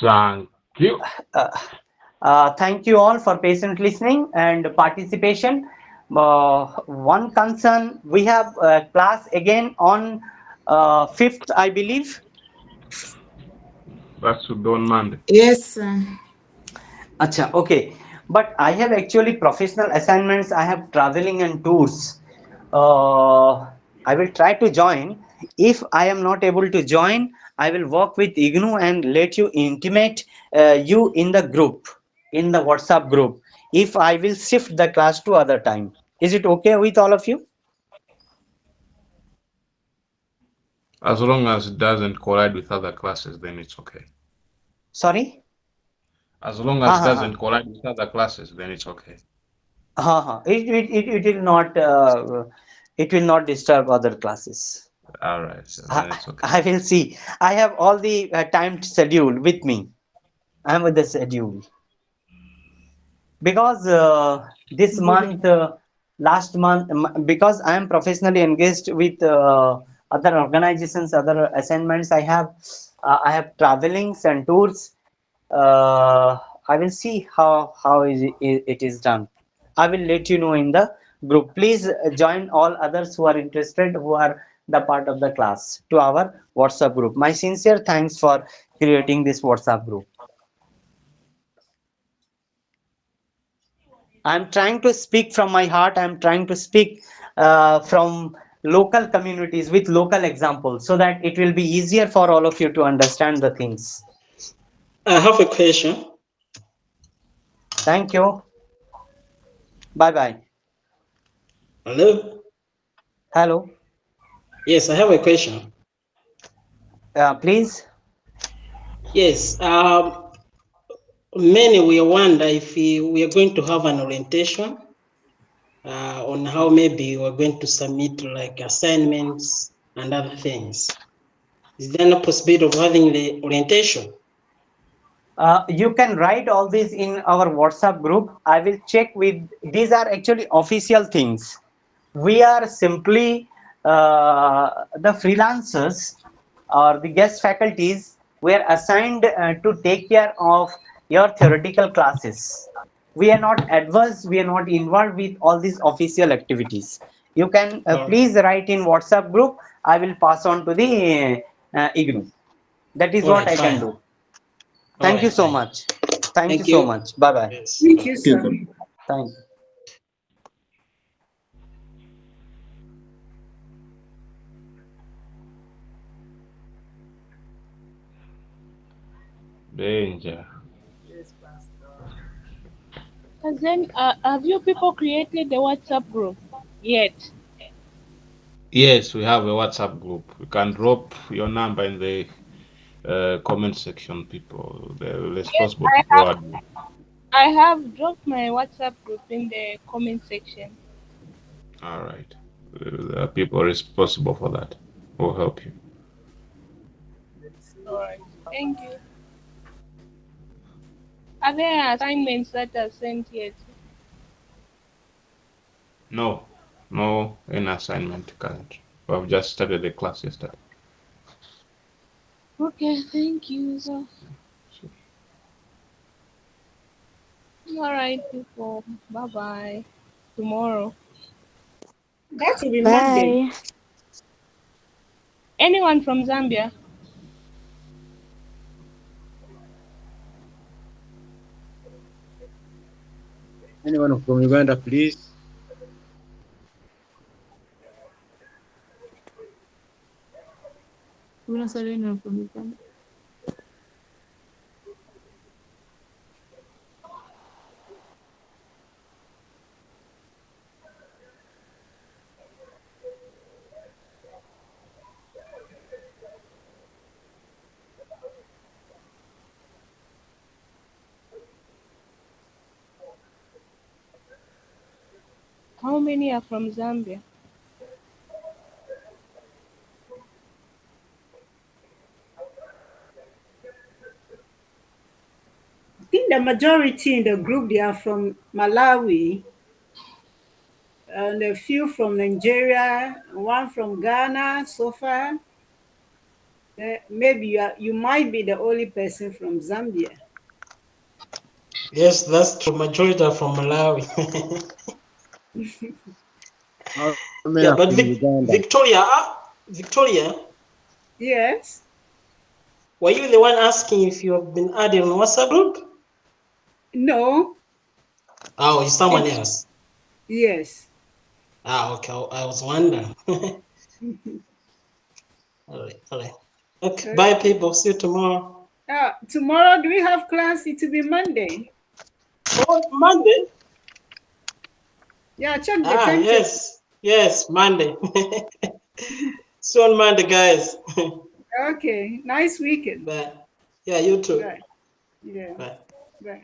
Thank you. Thank you all for patient listening and participation. One concern, we have class again on 5th, I believe. That should be on Monday. Yes. Acha, okay. But I have actually professional assignments. I have traveling and tours. I will try to join. If I am not able to join, I will work with IGNU and let you intimate you in the group, in the WhatsApp group. If I will shift the class to other time. Is it okay with all of you? As long as it doesn't collide with other classes, then it's okay. Sorry? As long Ha as it ha ha. doesn't collide with other classes, then it's okay. Ha ha. It will not disturb other classes. All right, so then it's okay. I will see. I have all the timed schedule with me. I am with the schedule because this month, last month, because I am professionally engaged with other organizations, other assignments. I have travelings and tours. I will see how it is done. I will let you know in the group. Please join all others who are interested, who are the part of the class, to our WhatsApp group. My sincere thanks for creating this WhatsApp group. I'm trying to speak from my heart. I'm trying to speak from local communities with local examples so that it will be easier for all of you to understand the things. I have a question. Thank you. Bye bye. Hello? Hello. Yes, I have a question. Please. Yes, many will wonder if we are going to have an orientation on how maybe we're going to submit like assignments and other things. Is there no possibility of having the orientation? You can write all this in our WhatsApp group. I will check with, these are actually official things. We are simply the freelancers or the guest faculties were assigned to take care of your theoretical classes. We are not adverse, we are not involved with all these official activities. You can please write in WhatsApp group. I will pass on to the IGNU. That is All what right, I can fine. do. All Thank you right, so fine. much. Thank you Thank so you. much. Bye bye. Yes. Thank you, sir. Thank you. Danger. And then, have you people created the WhatsApp group yet? Yes, we have a WhatsApp group. You can drop your number in the comment section, people. The Yes, responsible people are. I have dropped my WhatsApp group in the comment section. All right. The people responsible for that will help you. Alright, thank you. Are there assignments that are sent yet? No, no any assignment currently. We have just started the class yesterday. Okay, thank you. So, alright, people. Bye bye. Tomorrow. That will be Monday. Bye. Anyone from Zambia? Anyone from Uganda, please? We don't say anyone from Uganda. How many are from Zambia? I think the majority in the group, they are from Malawi, and a few from Nigeria, one from Ghana so far. Maybe you might be the only person from Zambia. Yes, that's true. Majority are from Malawi. How many Yeah, are but from Uganda? Victoria, Yes. were you the one asking if you have been added on WhatsApp group? No. Oh, it's someone It's, else. yes. Okay. I was wondering. All right. Okay. Bye, people. See you tomorrow. Tomorrow, do we have class? It will be Monday. Oh, Monday. Yeah, check the timetable. Yes, Monday. See you on Monday, guys. Okay. Nice weekend. Bye. Yeah, you too. Bye. Yeah. Bye. Bye.